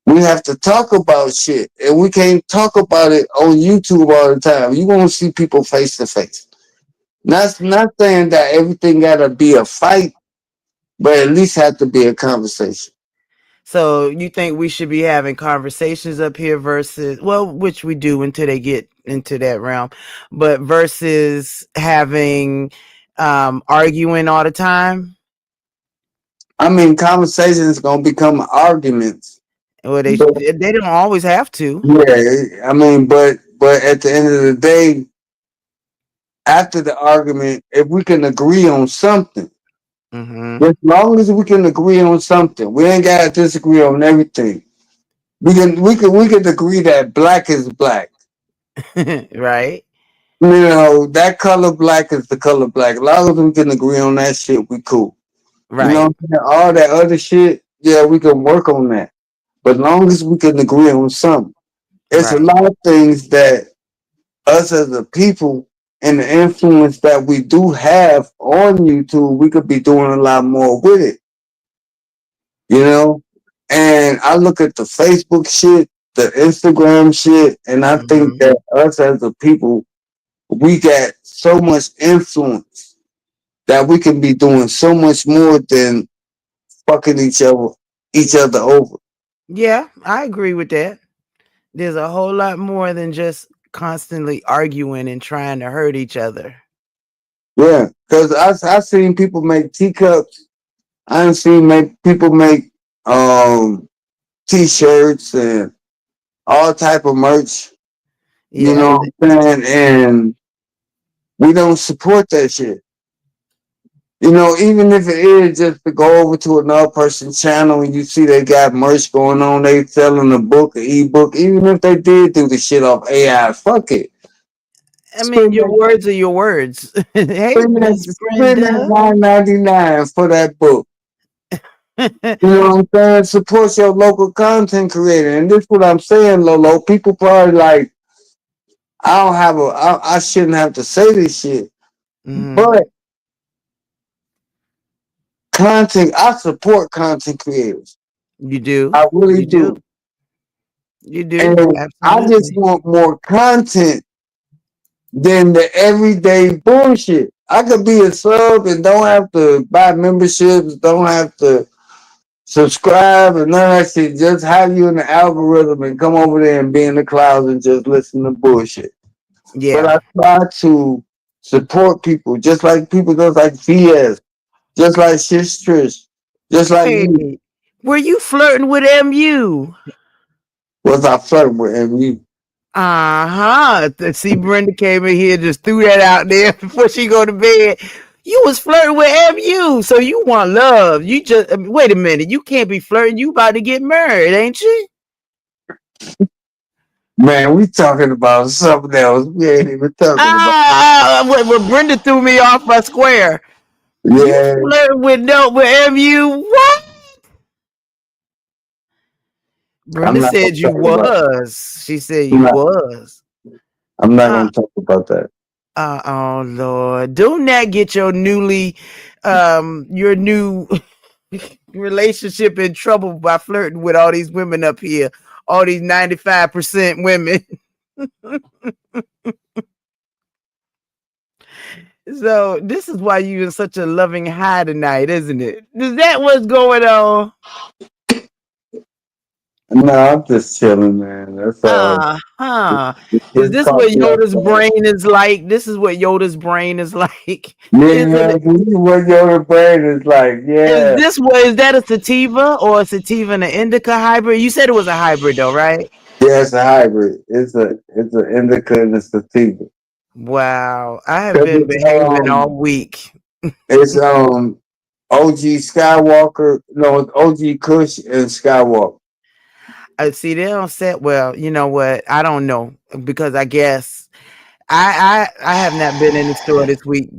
we have to talk about shit. And we can't talk about it on YouTube all the time. You won't see people face to face. Not saying that everything gotta be a fight, but at least have to be a conversation. So you think we should be having conversations up here versus, well, which we do until they get into that realm, but versus having arguing all the time? I mean, conversations gonna become arguments. Well, they don't always have to. Yeah, I mean, but at the end of the day, after the argument, if we can agree on something, as long as we can agree on something, we ain't gotta disagree on everything. We can agree that black is black. Right. You know, that color black is the color black. As long as we can agree on that shit, we cool. Right. You know what I'm saying? All that other shit, yeah, we can work on that. But as long as we can agree on something. It's a lot of things that us as a people and the influence that we do have on YouTube, we could be doing a lot more with it. You know? And I look at the Facebook shit, the Instagram shit, and I think that us as a people, we got so much influence that we can be doing so much more than fucking each other over. Yeah, I agree with that. There's a whole lot more than just constantly arguing and trying to hurt each other. Yeah, because I seen people make teacups. I've seen people make t-shirts and all type of merch. You know what I'm saying? And we don't support that shit. You know, even if it is just to go over to another person's channel and you see they got merch going on, they selling a book, an ebook, even if they did do the shit off AI, fuck it. I mean, your words are your words. Hey, Miss Spend that $9.99 for that book. You know what I'm saying? Support your local content creator. And this is what I'm saying, Lolo. People probably like, I shouldn't have to say this shit. But I support content creators. You do? I really do. You do. And absolutely. I just want more content than the everyday bullshit. I could be a sub and don't have to buy memberships, don't have to subscribe and none of that shit. Just have you in the algorithm and come over there and be in the clouds and just listen to bullshit. Yeah. But I try to support people, just like people just like VS, just like Shish Trish, just like you. Were you flirting with MU? Was I flirting with MU? See, Brenda came in here, just threw that out there before she go to bed. You was flirting with MU, so you want love. You just wait a minute. You can't be flirting. You about to get married, ain't you? Man, we talking about something else. We ain't even talking about. Brenda threw me off my square. You Yeah, flirt with MU? What? I'm Brenda not gonna said you talk about. was. She said I'm you not, was. I'm not Uh, gonna talk about that. oh Lord. Don't that get your your new relationship in trouble by flirting with all these women up here, all these 95% women. So this is why you in such a loving high tonight, isn't it? Is that what's going on? No, I'm just chilling, man. That's all. Uh-huh. Is Just this caught what me off Yoda's guard. brain is like? This is what Yoda's brain is like. Isn't Yeah, it? this is what your brain is like. Is Yeah, this what is that a sativa or a sativa and an indica hybrid? You said it was a hybrid though, right? yeah, it's a hybrid. It's an indica and a sativa. Wow. I have 'Cause been behaving all week. it's OG Skywalker. No, it's OG Kush and Skywalker. I see they don't set well, you know what? I don't know because I guess I have not been in the store this week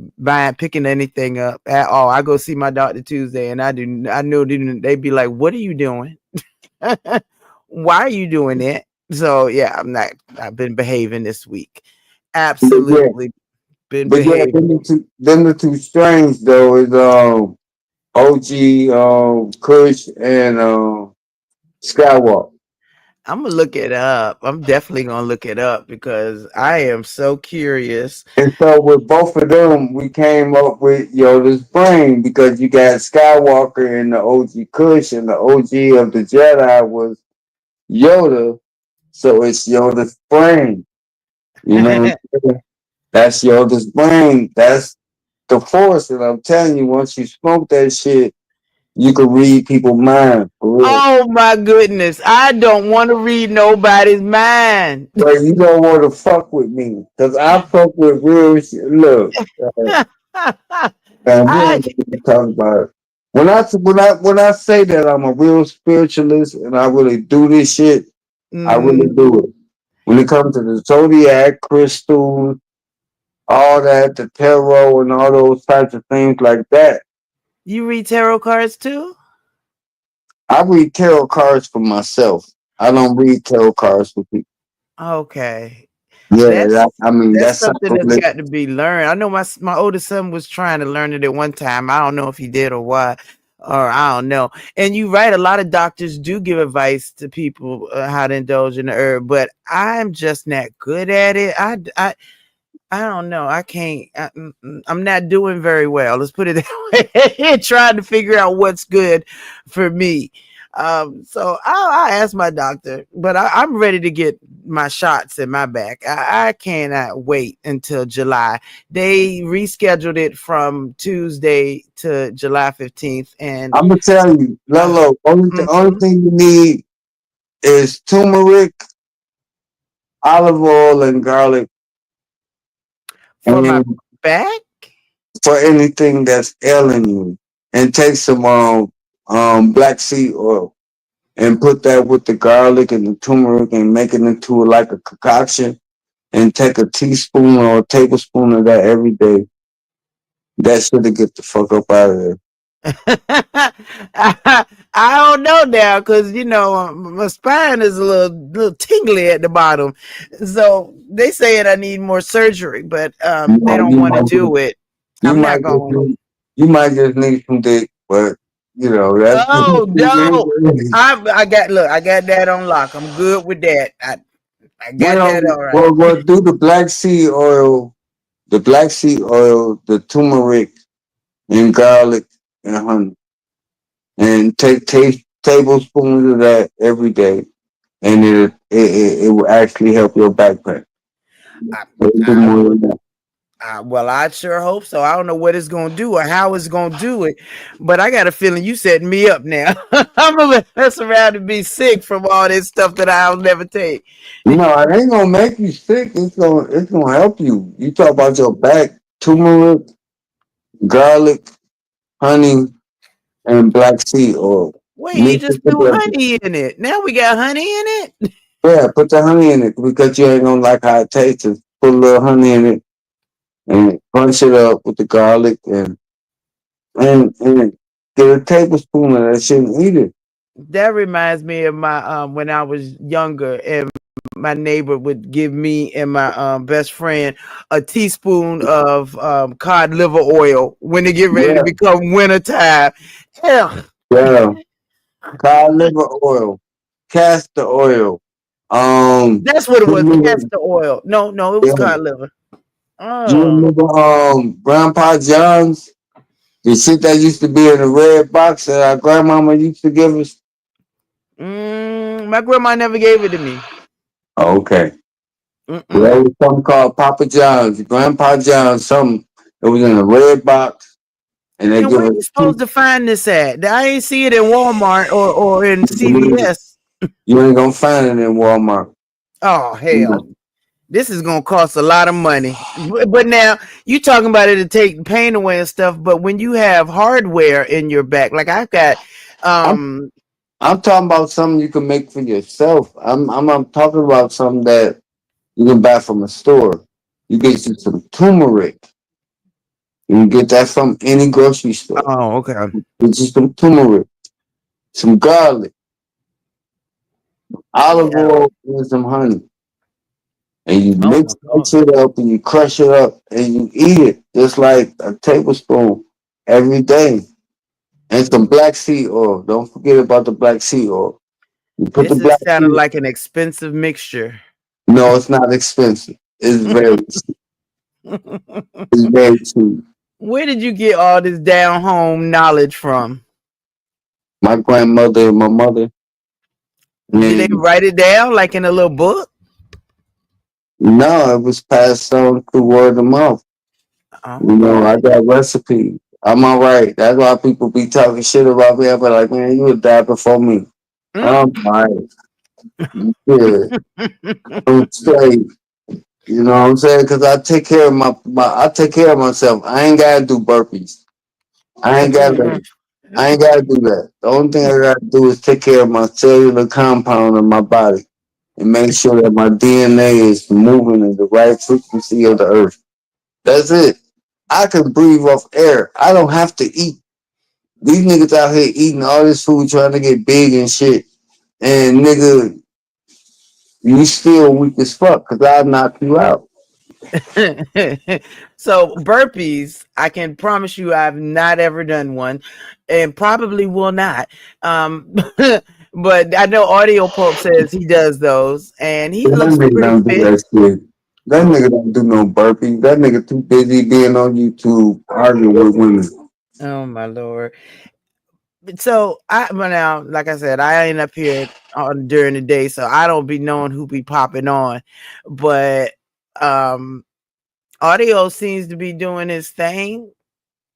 picking anything up at all. I go see my doctor Tuesday and I know they'd be like, "What are you doing? Why are you doing it?" So yeah, I've been behaving this week. But yeah, Absolutely been but yeah, behaving. them the two strains though is OG Kush and Skywalker. I'm gonna look it up. I'm definitely gonna look it up because I am so curious. And so with both of them, we came up with Yoda's brain because you got Skywalker and the OG Kush, and the OG of the Jedi was Yoda. So it's Yoda's brain. You know what I'm saying? That's Yoda's brain. That's the force. And I'm telling you, once you smoke that shit, you can read people's mind for real. Oh my goodness. I don't want to read nobody's mind. But you don't want to fuck with me. Because I fuck with real shit. Look. Man, we I ain't gonna talk about it. When I say that I'm a real spiritualist and I really do this shit, I really mhm. do it. When it comes to the zodiac, crystals, all that, the tarot, and all those types of things like that, You read tarot cards too? I read tarot cards for myself. I don't read tarot cards for people. Okay. Yeah, That's I mean that's that's something that's sacrilege. got to be learned. I know my oldest son was trying to learn it at one time. I don't know if he did or what, or I don't know. And you right, a lot of doctors do give advice to people how to indulge in the herb, but I'm just not good at it. I don't know. I can't. I'm not doing very well. Let's put it that way. Trying to figure out what's good for me. So I'll ask my doctor, but I'm ready to get my shots in my back. I cannot wait until July. They rescheduled it from Tuesday to July 15th, and I'm gonna tell you, uh, Lolo, the only mhm. thing you need is turmeric, olive oil, and garlic, For my and back. for anything that's ailing you. And take some black seed oil and put that with the garlic and the turmeric and make it into like a concoction and take a teaspoon or a tablespoon of that every day. That should get the fuck up out of there. I don't know now because you know my spine is a little tingly at the bottom, so they saying I need more surgery, but You they might, don't you want to might, do it. you I'm might not just going. need, you might just need some dick, but you know that's. Oh no! I got that on lock. I'm good with that. I got that all right. Well, do the black seed oil, the turmeric and garlic and honey, and take tablespoons of that every day, and it will actually help your back pain. I, A little bit I more would. than that. Well, I sure hope so. I don't know what it's gonna do or how it's gonna do it, but I got a feeling you setting me up now. I'm gonna mess around and be sick from all this stuff that I'll never take. No, it ain't gonna make you sick. It's gonna help you. You talk about your back, turmeric, garlic, honey, and black seed oil. Wait, you Mix just it threw together. honey in it. Now we got honey in it. Yeah, put the honey in it because you ain't gonna like how it tastes. Just put a little honey in it and crunch it up with the garlic and get a tablespoon of that shit and eat it. That reminds me of my when I was younger and my neighbor would give me and my best friend a teaspoon of cod liver oil when they get ready to Yeah, become winter time. Yeah, yeah. Cod liver oil, castor oil. that's what it You was, remember, castor oil. No, it was yeah, cod liver. you Oh, remember Grandpa John's? The shit that used to be in the red box that our grandmama used to give us. my grandma never gave it to me. Oh, okay. Well, there Mm-mm. was something called Papa John's, Grandpa John's, something. It was in a red box, and they And give where us. you supposed to find this at? I ain't see it in Walmart or in You CVS. ain't gonna find it in Walmart. Oh hell. No. This is gonna cost a lot of money. But now you talking about it to take pain away and stuff. But when you have hardware in your back, like I've got, I'm um, I'm talking about something you can make for yourself. I'm talking about something that you can buy from a store. You get you some turmeric. You can get that from any grocery store. oh, okay. Get you some turmeric, some garlic, olive Yeah. oil, and some honey. And you Oh mix my that god. shit up and you crush it up and you eat it just like a tablespoon every day. And some black seed oil. Don't forget about the black seed oil. You put the This is black sounding seed. like an expensive mixture. No, it's not expensive. It's very, it's very cheap. Where did you get all this down home knowledge from? My grandmother and my mother. Did they And write it down like in a little book? no, it was passed on through word of mouth. You know, Oh. I got recipes. I'm all right. That's why people be talking shit about me. I be like, man, you would die before me. Mm. I'm all right. You good. I'm straight. You know what I'm saying? Because I take care of I take care of myself. I ain't gotta do burpees. I ain't gotta I ain't gotta do that. The only thing I gotta do is take care of my cellular compound of my body and make sure that my DNA is moving in the right frequency of the earth. That's it. I can breathe off air. I don't have to eat. These niggas out here eating all this food trying to get big and shit. And nigga, you still weak as fuck because I'll knock you out. So burpees, I can promise you I've not ever done one and probably will not. But I know Audio Pope says he does those and he That looks nigga pretty don't do fit. that shit. That Oh, nigga don't do no burpees. That nigga too busy being on YouTube arguing with women. oh my lord. So but now, like I said, I ain't up here on during the day, so I don't be knowing who be popping on. But um Audio seems to be doing his thing.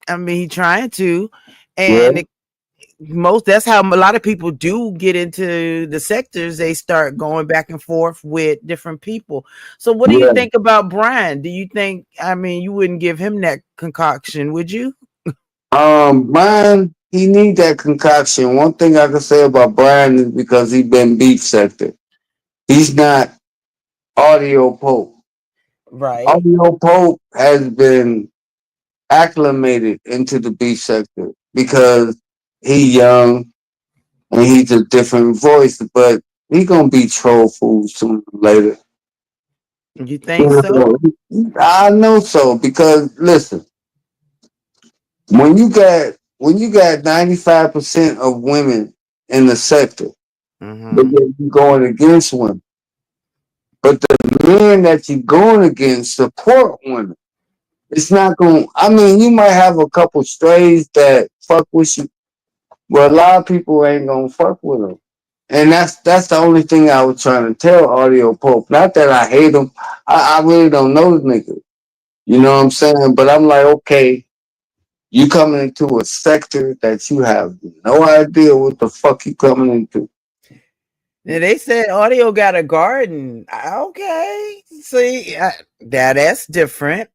I mean, he trying to, Yeah, and that's how a lot of people do get into the sectors. They start going back and forth with different people. So what do you yeah. think about Brian? Do you think, I mean, you wouldn't give him that concoction, would you? Brian, he need that concoction. One thing I can say about Brian is because he been beef sector. He's not audio pope. Right. Audio pope has been acclimated into the beef sector because he young and he's a different voice, but he gonna be troll food sooner or later. You think so? I know so because listen, when you got 95% of women in the sector, but Mm-hmm. yet you going against women. But the men that you going against support women. It's not going. I mean, you might have a couple strays that fuck with you, but a lot of people ain't gonna fuck with them. And that's the only thing I was trying to tell Audio Pope. Not that I hate him. I really don't know the nigga. You know what I'm saying? But I'm like, okay, you coming into a sector that you have no idea what the fuck you coming into. And they said Audio got a garden. Okay. See, that's different.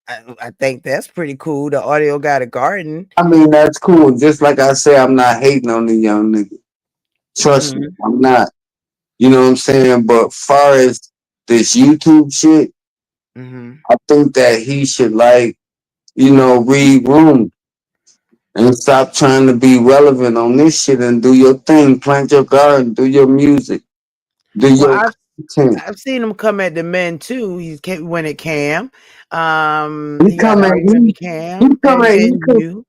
I think that's pretty cool. The Audio got a garden. I mean, that's cool. Just like I say, I'm not hating on the young nigga. Trust me, Hmm. I'm not. You know what I'm saying? But far as this YouTube shit, Mm-hmm. I think that he should read room and stop trying to be relevant on this shit and do your thing, plant your garden, do your music, do Well, your content. I've seen him come at the men too. He's came when it Cam. He He got come an at argument he, with Cam and you.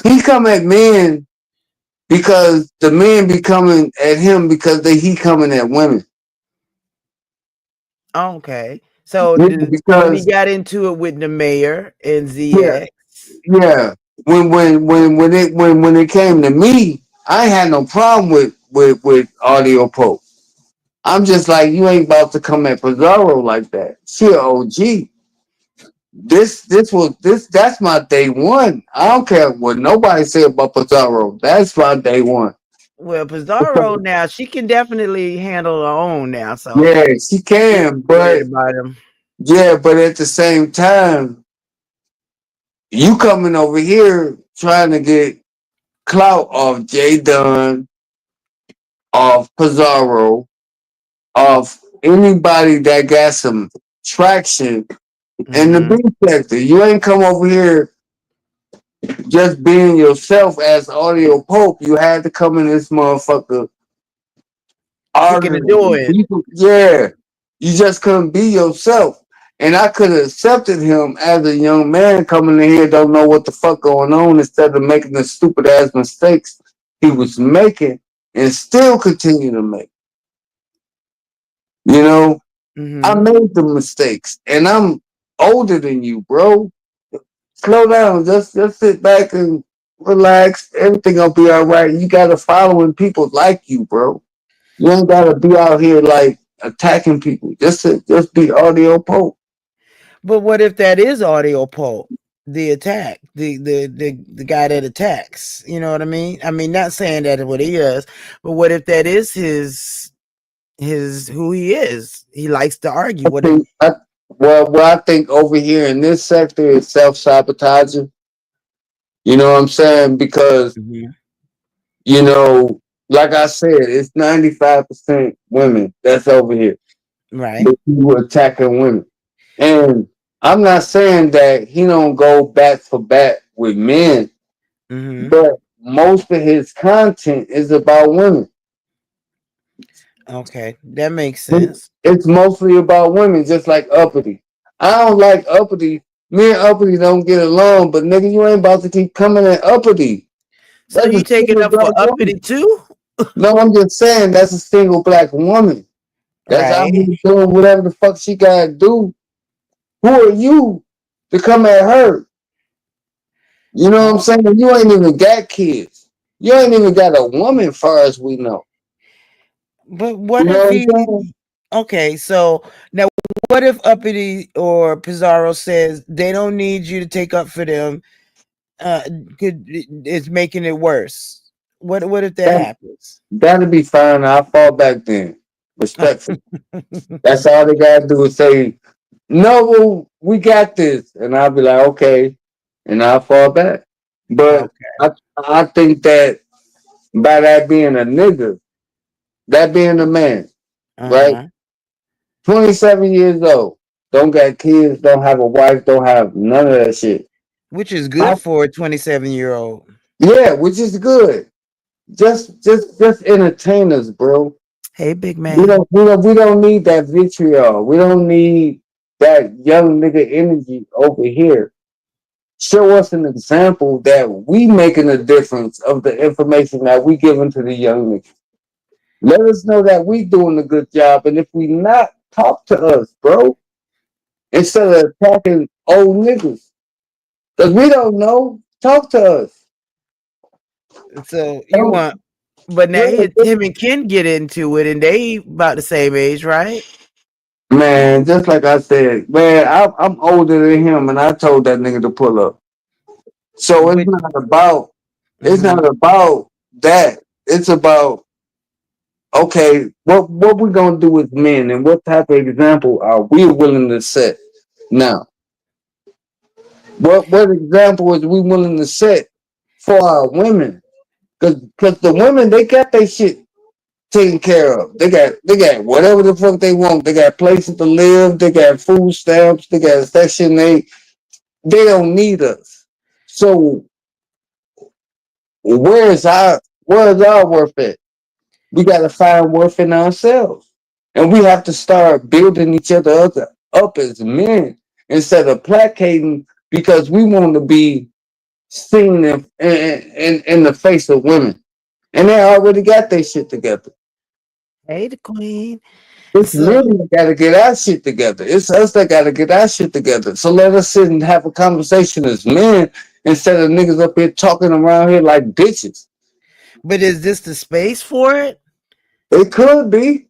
he come at men because the men be coming at him because he coming at women. Okay. So Yeah, when he because got into it with the mayor and yeah, ZX. yeah. When it came to me, I ain't had no problem with Audio Pope. I'm just like, you ain't about to come at Pizarro like that. She a OG. That's my day one. I don't care what nobody say about Pizarro. That's my day one. Well, Pizarro now she can definitely handle her own now, so Yeah, she you can, ain't worried but about him. yeah, but at the same time, you coming over here trying to get clout off Jay Dunn, off Pizarro, off anybody that got some traction in the Mm-hmm. beat sector. You ain't come over here just being yourself as Audio Pope. You had to come in this motherfucker Kicking the arguing door with in. people. Yeah, you just couldn't be yourself. And I could have accepted him as a young man coming in here, don't know what the fuck going on, instead of making the stupid ass mistakes he was making and still continue to make. You know, I Mm-hmm. made the mistakes and I'm older than you, bro. Slow down. Just sit back and relax. Everything gonna be all right. You gotta following people like you, bro. You ain't gotta be out here like attacking people. Just be Audio Pope. But what if that is Audio Pope? The attack, the guy that attacks. You know what I mean? I mean, not saying that what he is, but what if that is his who he is? He likes to argue. I What if think what I think over here in this sector is self sabotaging. You know what I'm saying? Because Mhm. you know, like I said, it's 95% women that's over here. Right. But people attacking women. And I'm not saying that he don't go back for back with men, Mm-hmm. but most of his content is about women. Okay, that makes sense. It's mostly about women, just like Uppity. I don't like Uppity. Me and Uppity don't get along, but nigga, you ain't about to keep coming at Uppity. So That's a you taking single up for black uppity woman. too? No, I'm just saying that's a single black woman. That's out Right. here doing whatever the fuck she gotta do. Who are you to come at her? You know what I'm Oh, saying? You ain't even got kids. You ain't even got a woman, far as we know. but You what know if what I'm saying? he? Okay, so now what if uppity or Pizarro says they don't need you to take up for them? Could it's making it worse? What if that That happens? that'll be fine. I'll fall back then. Respectful. That's all they gotta do is say, no, well, we got this. And I'll be like, okay. And I'll fall back. But Okay. I think that by that being a nigga, that being a man, Uh right? huh. 27 years old, don't got kids, don't have a wife, don't have none of that shit. Which is I, good for a 27-year-old. yeah, which is good. Just entertain us, bro. Hey, big We man. don't we don't we don't need that vitriol. We don't need that young nigga energy over here. Show us an example that we making a difference of the information that we giving to the young niggas. Let us know that we doing a good job, and if we not, talk to us, bro. Instead of attacking old niggas, because we don't know. Talk to us. So you Don't, want, but now yeah, him and Ken get into it, and they about the same age, right? man, just like I said, man, I'm older than him, and I told that nigga to pull up. So But it's mhm. not about that. It's about okay, what we gonna do as men, and what type of example are we willing to set now? What example is we willing to set for our women? Because the women they got their shit taken care of. They got whatever the fuck they want. They got places to live. They got food stamps. They got Section 8. They don't need us. So where's our worth at? We got to find worth in ourselves, and we have to start building each other up as men instead of placating because we want to be seen in the face of women, and they already got their shit together. Hey, the queen. It's So men that got to get our shit together. It's us that got to get our shit together. So let us sit and have a conversation as men instead of niggas up here talking around here like bitches. but is this the space for it? It could be.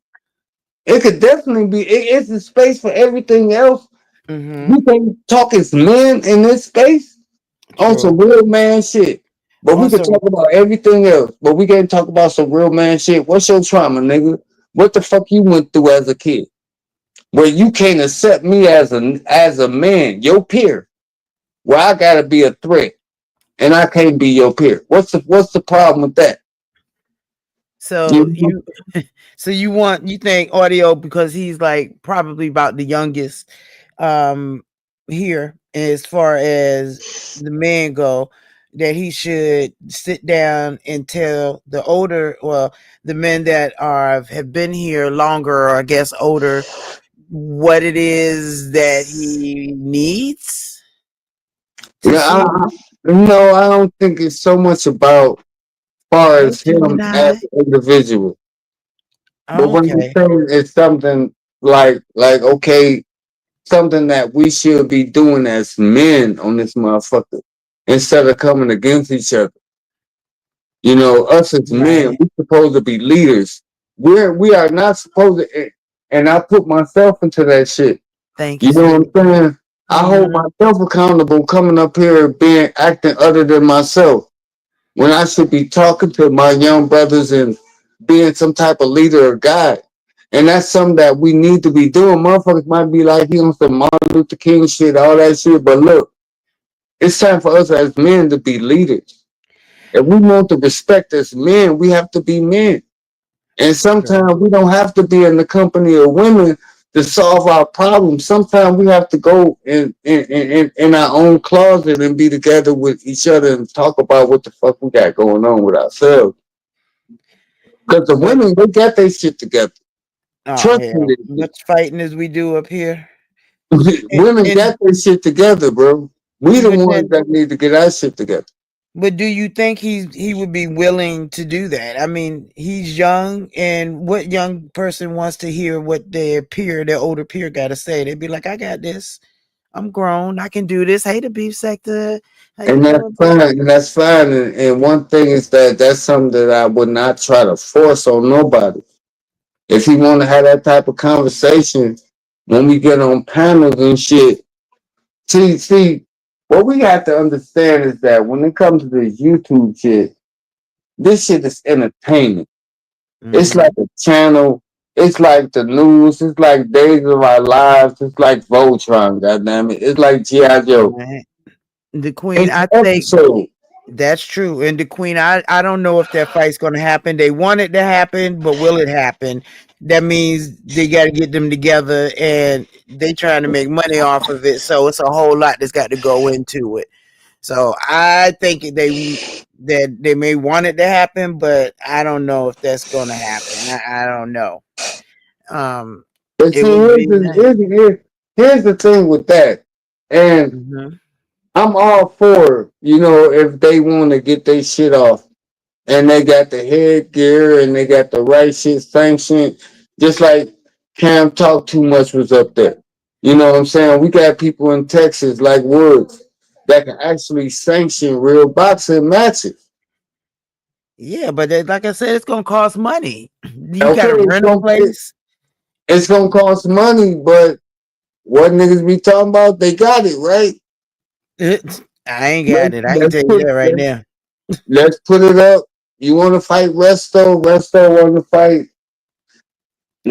It could definitely be. It's a space for everything else. Mm-hmm. We can talk as men in this space on True. some real man shit. But we could Also, talk about everything else. But we can't talk about some real man shit. What's your trauma, nigga? What the fuck you went through as a kid? Where you can't accept me as a man, your peer. Where I gotta be a threat and I can't be your peer. What's the problem with that? so You you so you think audio because he's like probably about the youngest here as far as the men go that he should sit down and tell the older the men that have been here longer or I guess older what it is that he needs to yeah, see. no, I don't think it's so much about far Hey, as him as Gemini. an individual. But when you Okay. say it's something like okay, something that we should be doing as men on this motherfucker instead of coming against each other. You know, us as men, Right. we supposed to be leaders. We are not supposed to, and I put myself into that shit. Thank you, You know sweetie. what I'm saying? I hold Mm-hmm. myself accountable coming up here being acting other than myself when I should be talking to my young brothers and being some type of leader or guide. And that's something that we need to be doing. Motherfuckers might be like, he on some Martin Luther King shit, all that shit. But look, it's time for us as men to be leaders. If we want to respect as men, we have to be men. And True. sometimes we don't have to be in the company of women to solve our problems. Sometimes we have to go in our own closet and be together with each other and talk about what the fuck we got going on with ourselves. Because the But women, they got their shit together. oh Trust yeah, me, they much fighting as we do up here. do. Women And got their shit together, bro. We the but ones then that need to get our shit together. but do you think he would be willing to do that? I mean, he's young, and what young person wants to hear what their older peer, got to say? They'd be like, "I got this. I'm grown. I can do this." Hey, the beef sector. How you And that's doing, fine. boo? And that's fine. And one thing is that that's something that I would not try to force on nobody. If you want to have that type of conversation when we get on panels and shit, see, what we have to understand is that when it comes to this YouTube shit, this shit is entertainment. It's Mm-hmm. like a channel. It's like the news. It's like Days of Our Lives. It's like Voltron. Goddamn it! It's like GI Joe. Right. The queen, It's I think episode. that's true. And the queen, I don't know if that fight's going to happen. They want it to happen, but will it happen? That means they got to get them together, and they trying to make money off of it. So it's a whole lot that's got to go into it. So I think that they may want it to happen, but I don't know if that's going to happen. I don't know. Um, But it see, would be nice. here's the thing with that. And Hmm. I'm all for, if they want to get their shit off and they got the headgear and they got the right shit sanctioned, just like Cam Talk Too Much was up there. You know what I'm saying? We got people in Texas like Woods that can actually sanction real boxing matches. Yeah, but like I said, it's going to cost money. You got Okay, to rent a place. it's gonna cost money, but what niggas be talking about? They got it right. I ain't got Let's it. I can let's tell you put that right let's, now. let's put it up. You want to fight Resto? Resto want to fight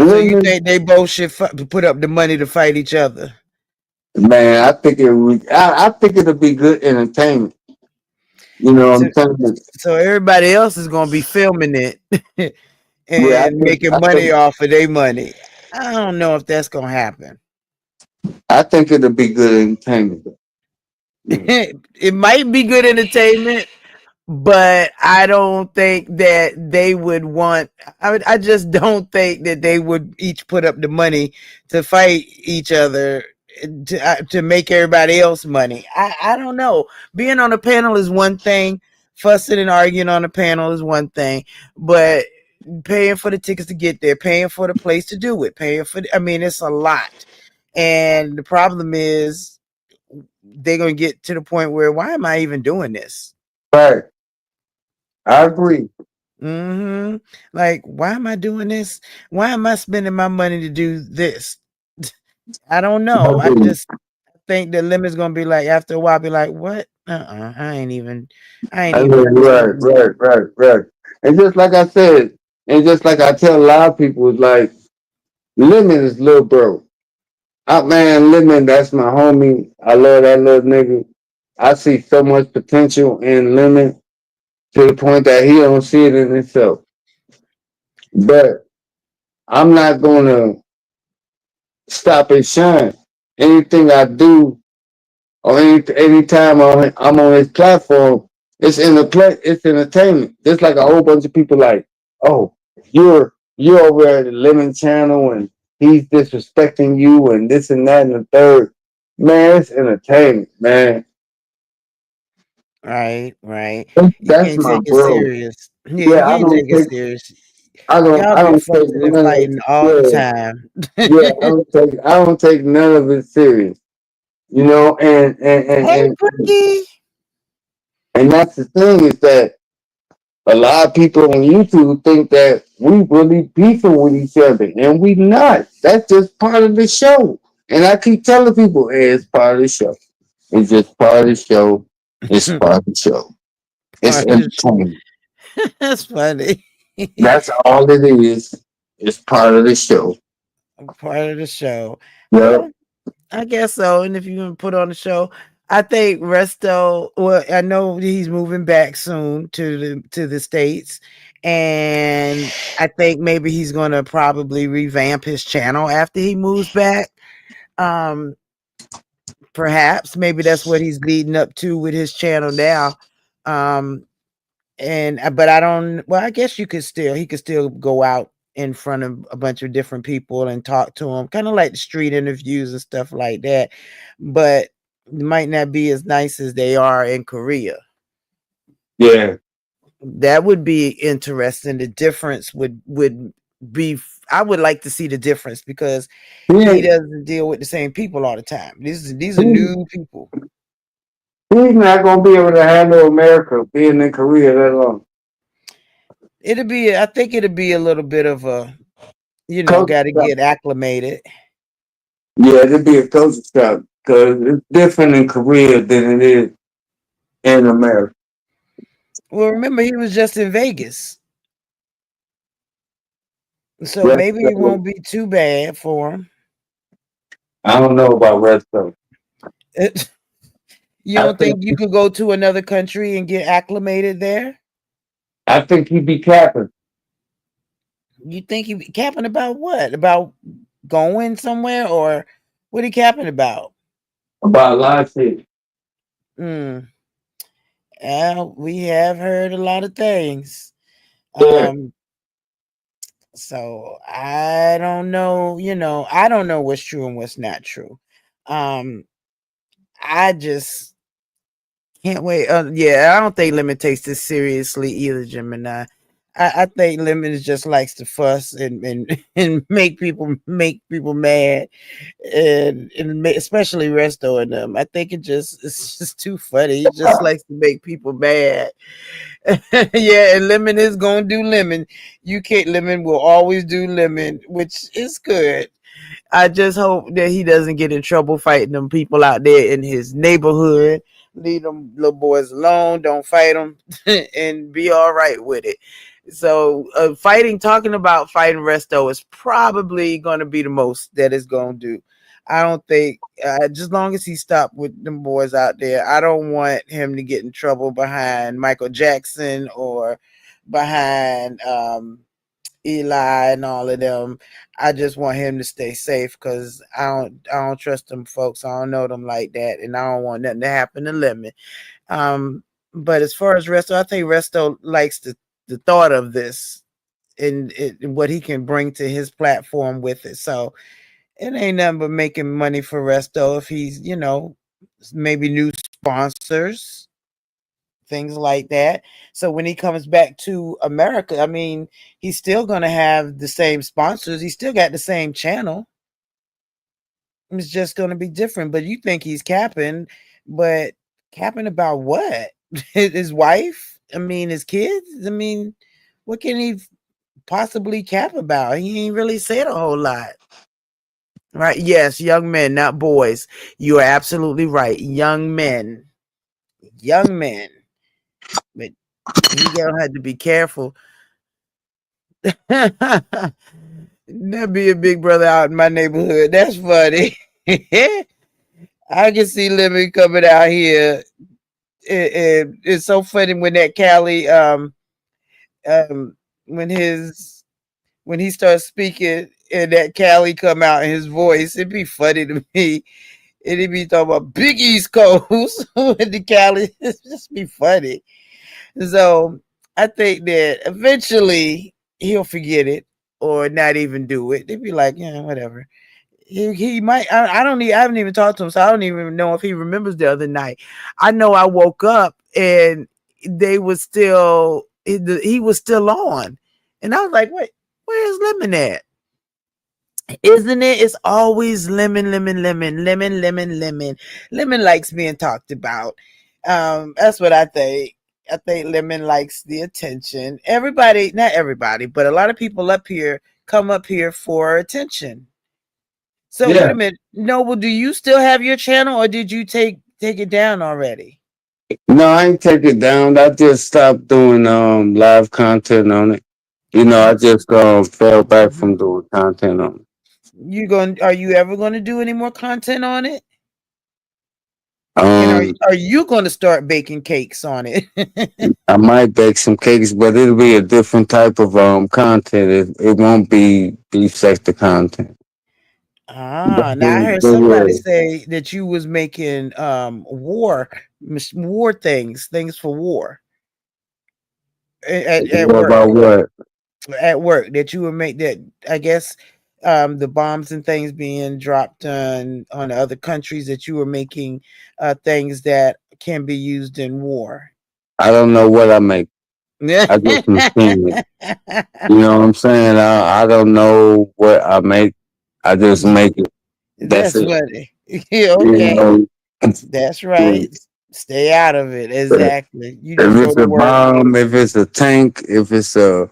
So you women. think they both should put up the money to fight each other? Man, I think it'll be good entertainment. You know what So, I'm saying? so everybody else is gonna be filming it, Yeah, and making I money think off of their money. I don't know if that's gonna happen. I think it'll be good entertainment. Yeah. It might be good entertainment, but I don't think that they would want. I just don't think that they would each put up the money to fight each other to make everybody else money. I don't know. Being on a panel is one thing. Fussing and arguing on a panel is one thing, but paying for the tickets to get there, paying for the place to do it, paying for. I mean, it's a lot, and the problem is they're gonna get to the point where why am I even doing this? Right. I agree. Like, why am I doing this? Why am I spending my money to do this? I don't I know. I agree. just think the limit's gonna be like after a while, be like, what? I ain't I even mean, right, interested. right, right, right. And just like I said, and just like I tell a lot of people, it's like Lemon is little bro. Man, Lemon, that's my homie. I love that little nigga. I see so much potential in Lemon to the point that he don't see it in himself. But I'm not gonna stop and shine. Anything I do or anytime I'm on his platform, it's entertainment. Just like a whole bunch of people like, oh, you're over at the Lemon Channel and he's disrespecting you and this and that and the third. Man, it's entertainment, man. Right, right. You That's can't my take it bro. serious. Yeah, you Yeah, can't take it serious. Y'all I be don't take fussing and none of fighting all the yeah, time. yeah, I don't take none of it serious. You know, Hey, Brookie. and that's the thing is that a lot of people on YouTube think that we really beefing with each other, and we not. That's just part of the show. And I keep telling people, hey, it's part of the show. It's just part of the show. It's part of the show. It's Part of the entertainment. That's funny. That's all it is. It's part of the show. Part of the show. Yeah. Well, I guess so. And if you're gonna put on the show, I think Resto. Well, I know he's moving back soon to the states, and I think maybe he's gonna probably revamp his channel after he moves back. Um, Perhaps maybe that's what he's leading up to with his channel now. Um, and but I don't. Well, I guess he could still go out in front of a bunch of different people and talk to them, kind of like the street interviews and stuff like that. But it might not be as nice as they are in Korea. Yeah. That would be interesting. The difference would be. I would like to see the difference because He he ain't, doesn't deal with the same people all the time. These are he, new people. he's not gonna be able to handle America being in Korea that long. It'll be. I think it'll be a little bit of a. Culture Got to shock. get acclimated. Yeah, it'd be a culture shock because it's different in Korea than it is in America. Well, remember he was just in Vegas, so Rest maybe it of, won't be too bad for him. I don't know about rest of. You I don't think think you could go to another country and get acclimated there? I think he'd be capping You think he capping about what? About going somewhere or what he capping about? about a lot of shit. Hmm. We have heard a lot of things. Yeah. Um, so I don't know, I don't know what's true and what's not true. Um, I just can't wait. Yeah, I don't think Lemon takes this seriously either, Gemini. I think Lemon just likes to fuss and and make people mad, and especially Resto and them. I think it's just too funny. He just likes to make people mad. Yeah, and Lemon is gonna do Lemon. You can't. Lemon will always do Lemon, which is good. I just hope that he doesn't get in trouble fighting them people out there in his neighborhood. Leave them little boys alone. Don't fight them, and be all right with it. So, talking about fighting Resto is probably going to be the most that it's going to do. I don't think, just long as he stopped with them boys out there, I don't want him to get in trouble behind Michael Jackson or behind Eli and all of them. I just want him to stay safe because I don't trust them folks. I don't know them like that, and I don't want nothing to happen to Lemon. Um, but as far as Resto, I think Resto likes the thought of this and what he can bring to his platform with it. So it ain't nothing but making money for Resto if he's, maybe new sponsors, things like that. So when he comes back to America, I mean, he's still gonna have the same sponsors. He still got the same channel. It's just gonna be different. But you think he's capping, but capping about what? His wife? I mean, his kids? I mean, what can he possibly cap about? He ain't really said a whole lot. Right? Yes, young men, not boys. You are absolutely right. Young men. Young men. But he gonna have to be careful. There be a big brother out in my neighborhood. That's funny. I can see Lemon coming out here. It's so funny when that Cali um when his when he starts speaking and that Cali come out in his voice, it'd be funny to me. It'd be talking about big East Coast with the Cali. It's just be funny. So I think that eventually he'll forget it or not even do it. They'd be like, yeah, whatever. He might. I don't need. I haven't even talked to him, so I don't even know if he remembers the other night. I know I woke up and they was still. He was still on, and I was like, "Wait, where's Lemon at? Isn't it? It's always lemon, lemon, lemon, lemon, lemon, lemon. Lemon likes being talked about. That's what I think. I think Lemon likes the attention. Everybody, not everybody, but a lot of people up here come up here for attention. So wait Yeah. a minute, Noble, do you still have your channel, or did you take it down already? No, I ain't take it down. I just stopped doing live content on it. I just fell back Mhm. from doing content on it. Are you ever going to do any more content on it? And Um, are you going to start baking cakes on it? I might bake some cakes, but it'll be a different type of content. It won't be beef sector content. But, Now I heard but somebody yeah, say that you was making war things for war at what work. about what? At work that you would make that, I guess, the bombs and things being dropped on other countries, that you were making things that can be used in war. I don't know what I make. I just machine it. You know what I'm saying? I don't know what I make. I just make it. That's That's it. funny. Yeah, You okay, know, that's right. Stay out of it. if Exactly. You just go it's to a work. bomb, if it's a tank, if it's a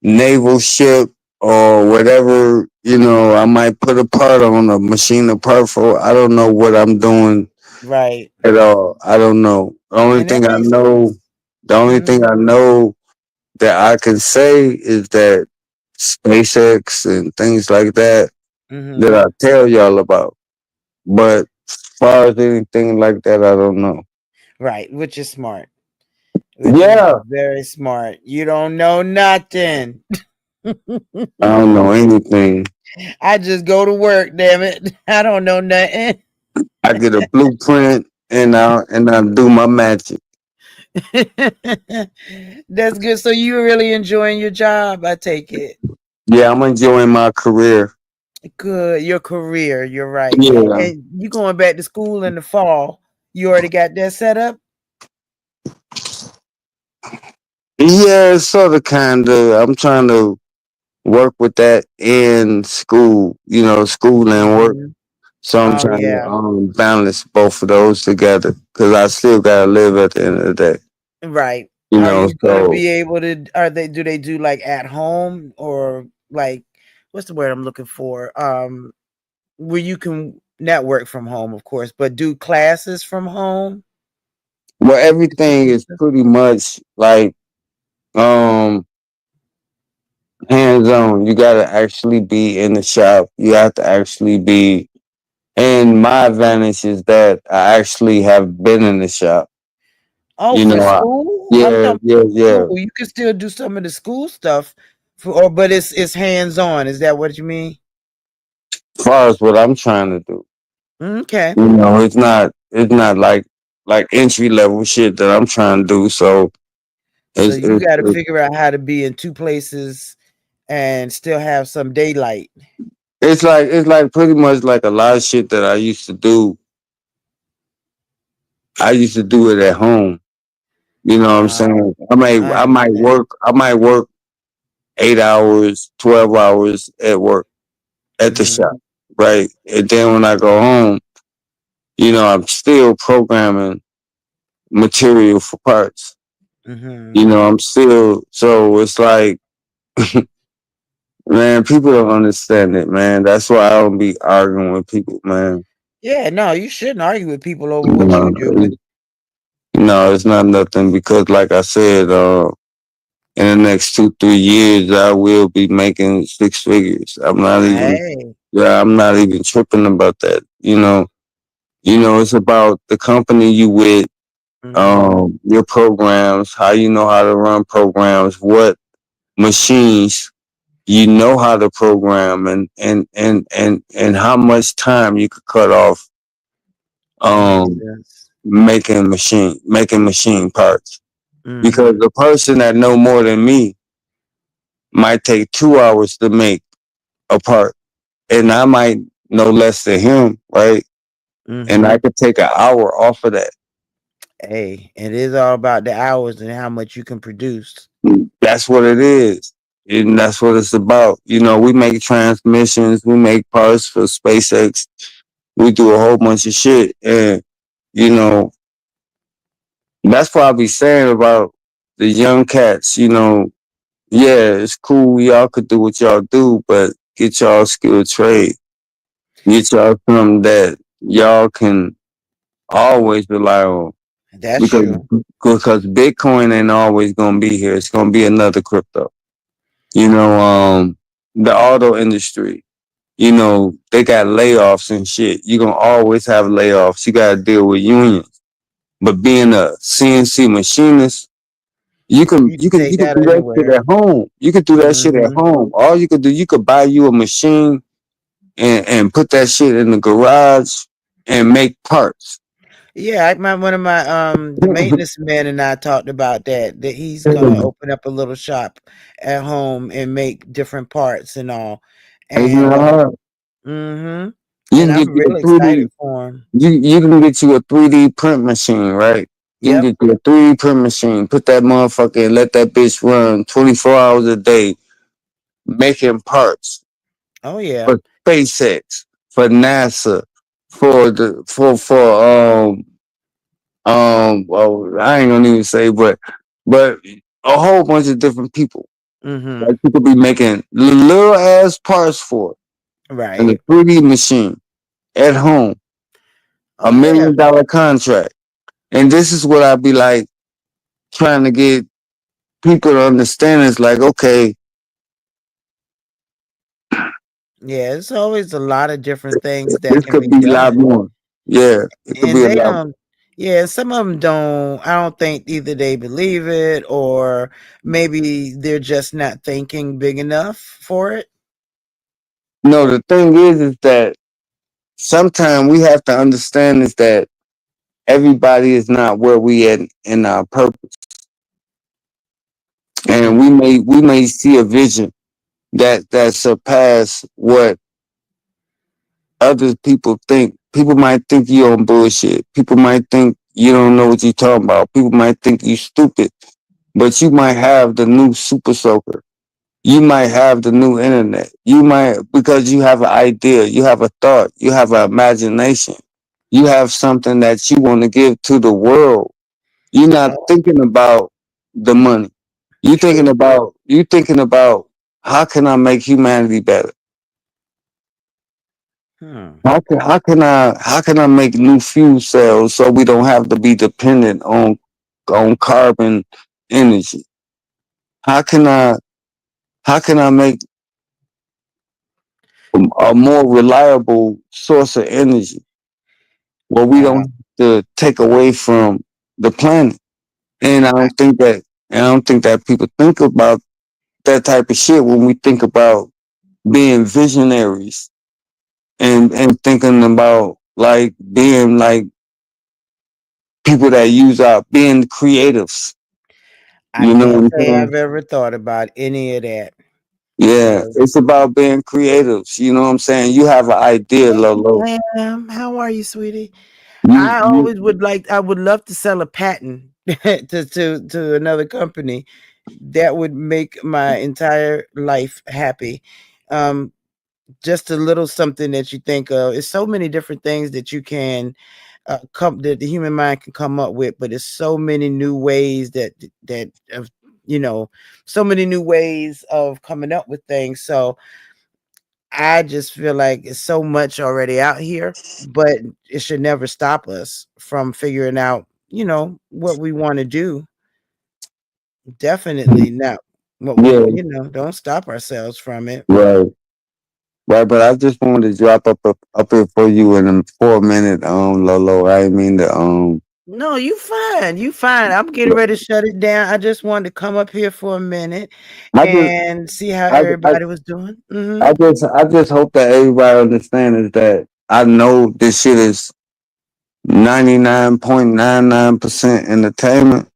naval ship or whatever, I might put a part on a machine a part for. I don't know what I'm doing Right. at all. I don't know. And that makes The only thing mhm, I know that I can say is that SpaceX and things like that that mhm. I tell y'all about. But as far as anything like that, I don't know. Right, which is smart. Which is Yeah, very smart. You don't know nothing. I don't know anything. I just go to work, damn it. I don't know nothing. I get a blueprint and I do my magic. That's good. So you're really enjoying your job, I take it. Yeah, I'm enjoying my career. Good. Your career, you're right. Yeah. And you going back to school in the fall. You already got that set up? Yeah, sort of kind of. I'm trying to work with that in school, school and work. Hmm. So I'm Oh trying to yeah. balance both of those together because I still got to live at the end of the day, Right. Are you gonna so be able to do they do like at home, or like, what's the word I'm looking for? Where you can network from home, of course, but do classes from home well, to teach everything is yourself? pretty much like um hands on. You got to actually be in the shop. You have to actually be. And my advantage is that I actually have been in the shop. Oh, You for know, I, school? I'm yeah, talking yeah, school. yeah. You can still do some of the school stuff Or but it's hands on. Is that what you mean? As far as what I'm trying to do, Okay. it's not like entry level shit that I'm trying to do. So So it's you it's got to figure out how to be in two places and still have some daylight. it's like pretty much like a lot of shit that I used to do. I used to do it at home. You know what I'm Uh, saying? I I understand. might work 8 hours, 12 hours at work at the shop, Mhm. right? And then when I go home, I'm still programming material for parts. Mhm. I'm still so it's like, man, people don't understand it, man. That's why I don't be arguing with people, man. Yeah, no, you shouldn't argue with people over You what know, you're doing. it's not nothing because, like I said, in the next 2, 3 years, I will be making 6 figures. Hey. I'm not even tripping about that. It's about the company you with, Mhm. your programs, how you know how to run programs, what machines you know how to program, and how much time you could cut off That makes um sense. making machine parts. Because Mhm. the person that know more than me might take 2 hours to make a part, and I might know less than him, right? And I Mhm. could take an hour off of that. Hey, it is all about the hours and how much you can produce. That's what it is. And that's what it's about. We make transmissions, we make parts for SpaceX, we do a whole bunch of shit. And, you know, that's what I be saying about the young cats, yeah, it's cool. Y'all could do what y'all do, but get y'all skilled trade. Get y'all something that y'all can always rely on. That's Because true. because Bitcoin ain't always gonna be here. It's gonna be another crypto. The auto industry, they got layoffs and shit. You're gonna always have layoffs. You gotta deal with unions. But being a CNC machinist, you can You you can can take you can that do that shit anywhere. at home. You can do that shit at Mhm. home. All you could do, you could buy you a machine and put that shit in the garage and make parts. Yeah, one of my the maintenance man and I talked about that he's gonna open up a little shop at home and make different parts and all. It's And not hard. mhm. You And can I'm get you a really 3D. excited for him. You can get you a 3D print machine, right? You can Yep. get you a 3D print machine. Put that motherfucker and let that bitch run 24 hours a day, making parts Oh yeah. for SpaceX, for NASA, for the for well, I ain't gonna even say, but a whole bunch of different people. Mhm. Like people be making little ass parts for it in a Right. 3D machine at home, a Oh yeah. million dollar contract. And this is what I be like trying to get people to understand. It's like, okay, Yeah, it's always a lot of different things that this can could be be a lot done. more. Yeah, it could And be a they lot. don't, yeah, some of them don't, I don't think either they believe it or maybe they're just not thinking big enough for it. No, the thing is that sometimes we have to understand is that everybody is not where we at in our purpose, and we Mhm. may see a vision that surpass what other people think. People might think you on bullshit. People might think you don't know what you're talking about. People might think you stupid, but you might have the new super soaker. You might have the new internet. You might, because you have an idea, you have a thought, you have an imagination. You have something that you want to give to the world. You're not Oh, thinking about the money. true. You thinking about how can I make humanity better? Hmm. How can I make new fuel cells so we don't have to be dependent on carbon energy? How can I how can I make a more reliable source of energy where we don't Wow. have to take away from the planet? And I don't think that people think about that type of shit when we think about being visionaries and thinking about like being like people that use our being creatives. I You know what can't I'm say saying? I've ever thought about any of that. Yeah, it's about being creatives. You know what I'm saying? You have an idea, Lolo. Hey, Lamb, how are you, sweetie? You, I you, always I would love to sell a patent to another company. That would make my entire life happy. Um, just a little something that you think of. It's so many different things that you can come that the human mind can come up with, but it's so many new ways that of so many new ways of coming up with things. So I just feel like it's so much already out here, but it should never stop us from figuring out, what we want to do. Definitely not what we, yeah, don't stop ourselves from it. right, right. But I just wanted to drop up here for you in for a minute, Lolo. I didn't mean to, No, you fine. You fine. I'm getting ready to shut it down. I just wanted to come up here for a minute I just, and see how I, I, everybody was doing. I just hope that everybody understands that I know this shit is 99.99% entertainment,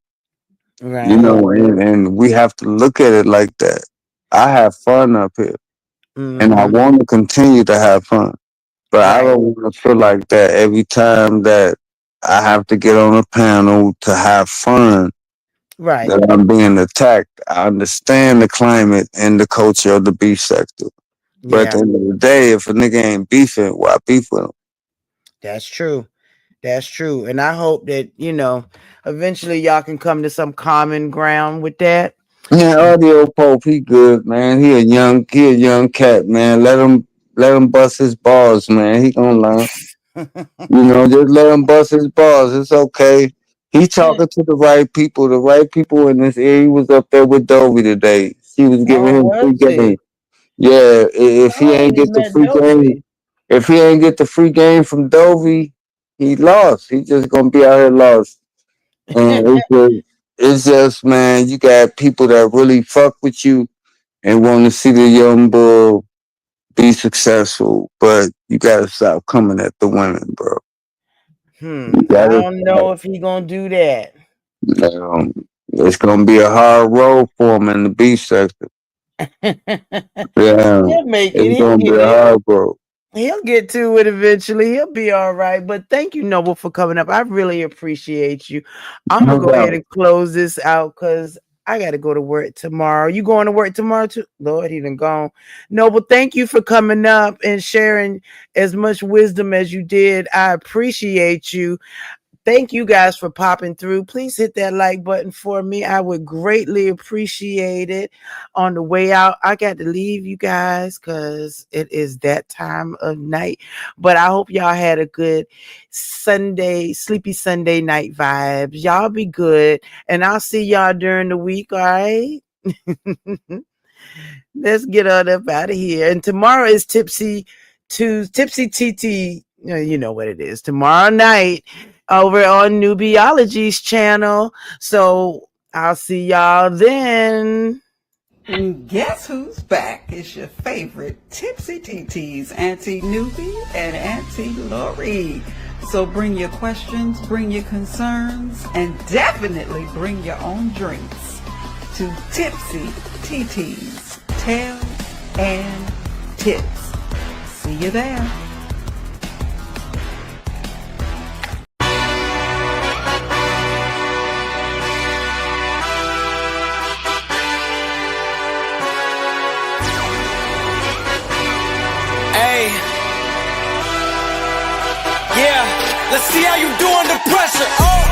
you Right. know, and we have to look at it like that. I have fun up here and I Mm-hmm. want to continue to have fun, but I Right. don't want to feel like that every time that I have to get on a panel to have fun Right. that I'm being attacked. I understand the climate and the culture of the beef sector. But at Yeah, the end of the day, if a nigga ain't beefing, why beef with him? that's true. That's true. And I hope that, eventually y'all can come to some common ground with that. Yeah, Audio Pope, he good, man. He a young cat, man. Let him bust his balls, man. He gonna learn. You know, just let him bust his balls. It's okay. He talking to the right people. The right people in this area. He was up there with Dovey today. She was giving Oh, him free was game. he? Yeah, if I he ain't only get the met free game, Dovey. if he ain't get the free game from Dovey, he lost. He just gonna be out here lost. And it's just, man, you got people that really fuck with you and want to see the young bull be successful, but you gotta stop coming at the women, bro. You I gotta don't stop. know if he gonna do that. It's gonna be a hard road for him in the B sector. Yeah, He'll make it. it's He'll gonna be get a it. hard road. He'll get to it eventually. He'll be all right. But thank you, Noble, for coming up. I really appreciate you. I'm gonna No go ahead doubt. and close this out because I gotta go to work tomorrow. You going to work tomorrow too? Lord, he done gone. Noble, thank you for coming up and sharing as much wisdom as you did. I appreciate you. Thank you guys for popping through. Please hit that like button for me. I would greatly appreciate it. On the way out, I got to leave you guys because it is that time of night. But I hope y'all had a good Sunday, sleepy Sunday night vibes. Y'all be good. And I'll see y'all during the week. All right. Let's get on up out of here. And tomorrow is Tipsy TT. You know what it is. Tomorrow night over on Nubiology's channel. So I'll see y'all then. And guess who's back? It's your favorite Tipsy TTs, Auntie Newbie and Auntie Lori. So bring your questions, bring your concerns, and definitely bring your own drinks to Tipsy TTs, Tales and Tips. See you there. Hey, yeah, let's see how you do under pressure. Oh,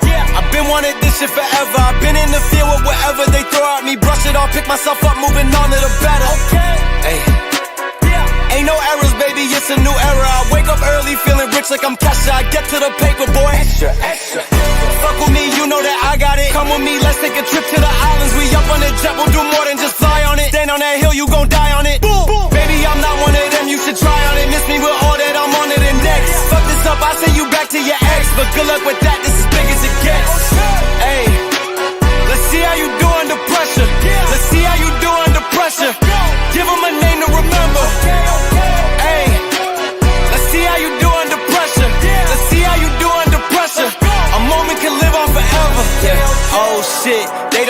yeah, I've been wanting this shit forever. I've been in the field with whatever they throw at me. Brush it off, pick myself up, moving on to the better. Okay, hey, yeah, ain't no errors, baby, it's a new era. I wake up early, feeling rich like I'm Kesha. I get to the paper, boy. Extra, extra. Fuck with me, you know that I got it. Come with me, let's take a trip to the islands. We up on the jet, we'll do more than just fly on it. Stand on that hill, you gon' die on it. Boom, boom. Baby, I'm not one of them, you should try on it. Miss me with all that, I'm on to the next. Fuck this up, I send you back to your ex. But good luck with that, this is big as it gets. Hey, let's see how you do under pressure. Let's see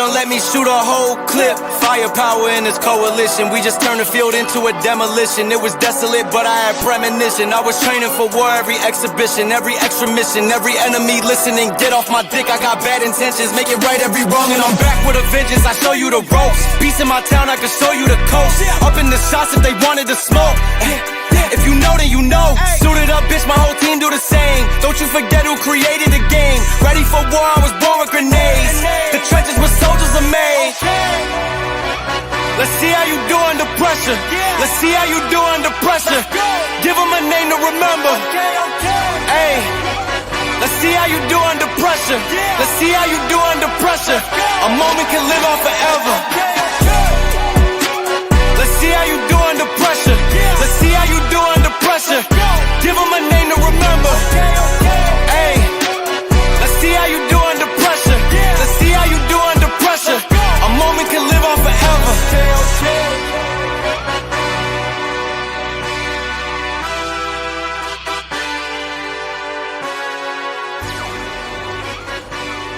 gonna let me shoot a whole clip. Firepower in this coalition. We just turned the field into a demolition. It was desolate, but I had premonition. I was training for war, every exhibition, every extra mission, every enemy listening. Get off my dick, I got bad intentions. Make it right every wrong, and I'm back with a vengeance. I show you the ropes. Peace in my town, I can show you the coast. Up in the shots if they wanted to smoke. If you know, then you know. Suited up, bitch, my whole team do the same. Don't you forget who created the game. Ready for war, I was born with grenades. The trenches where soldiers are made. Let's see how you do under pressure. Let's see how you do under pressure. Give them a name to remember. Hey, let's see how you do under pressure. Let's see how you do under pressure. A moment can live on forever.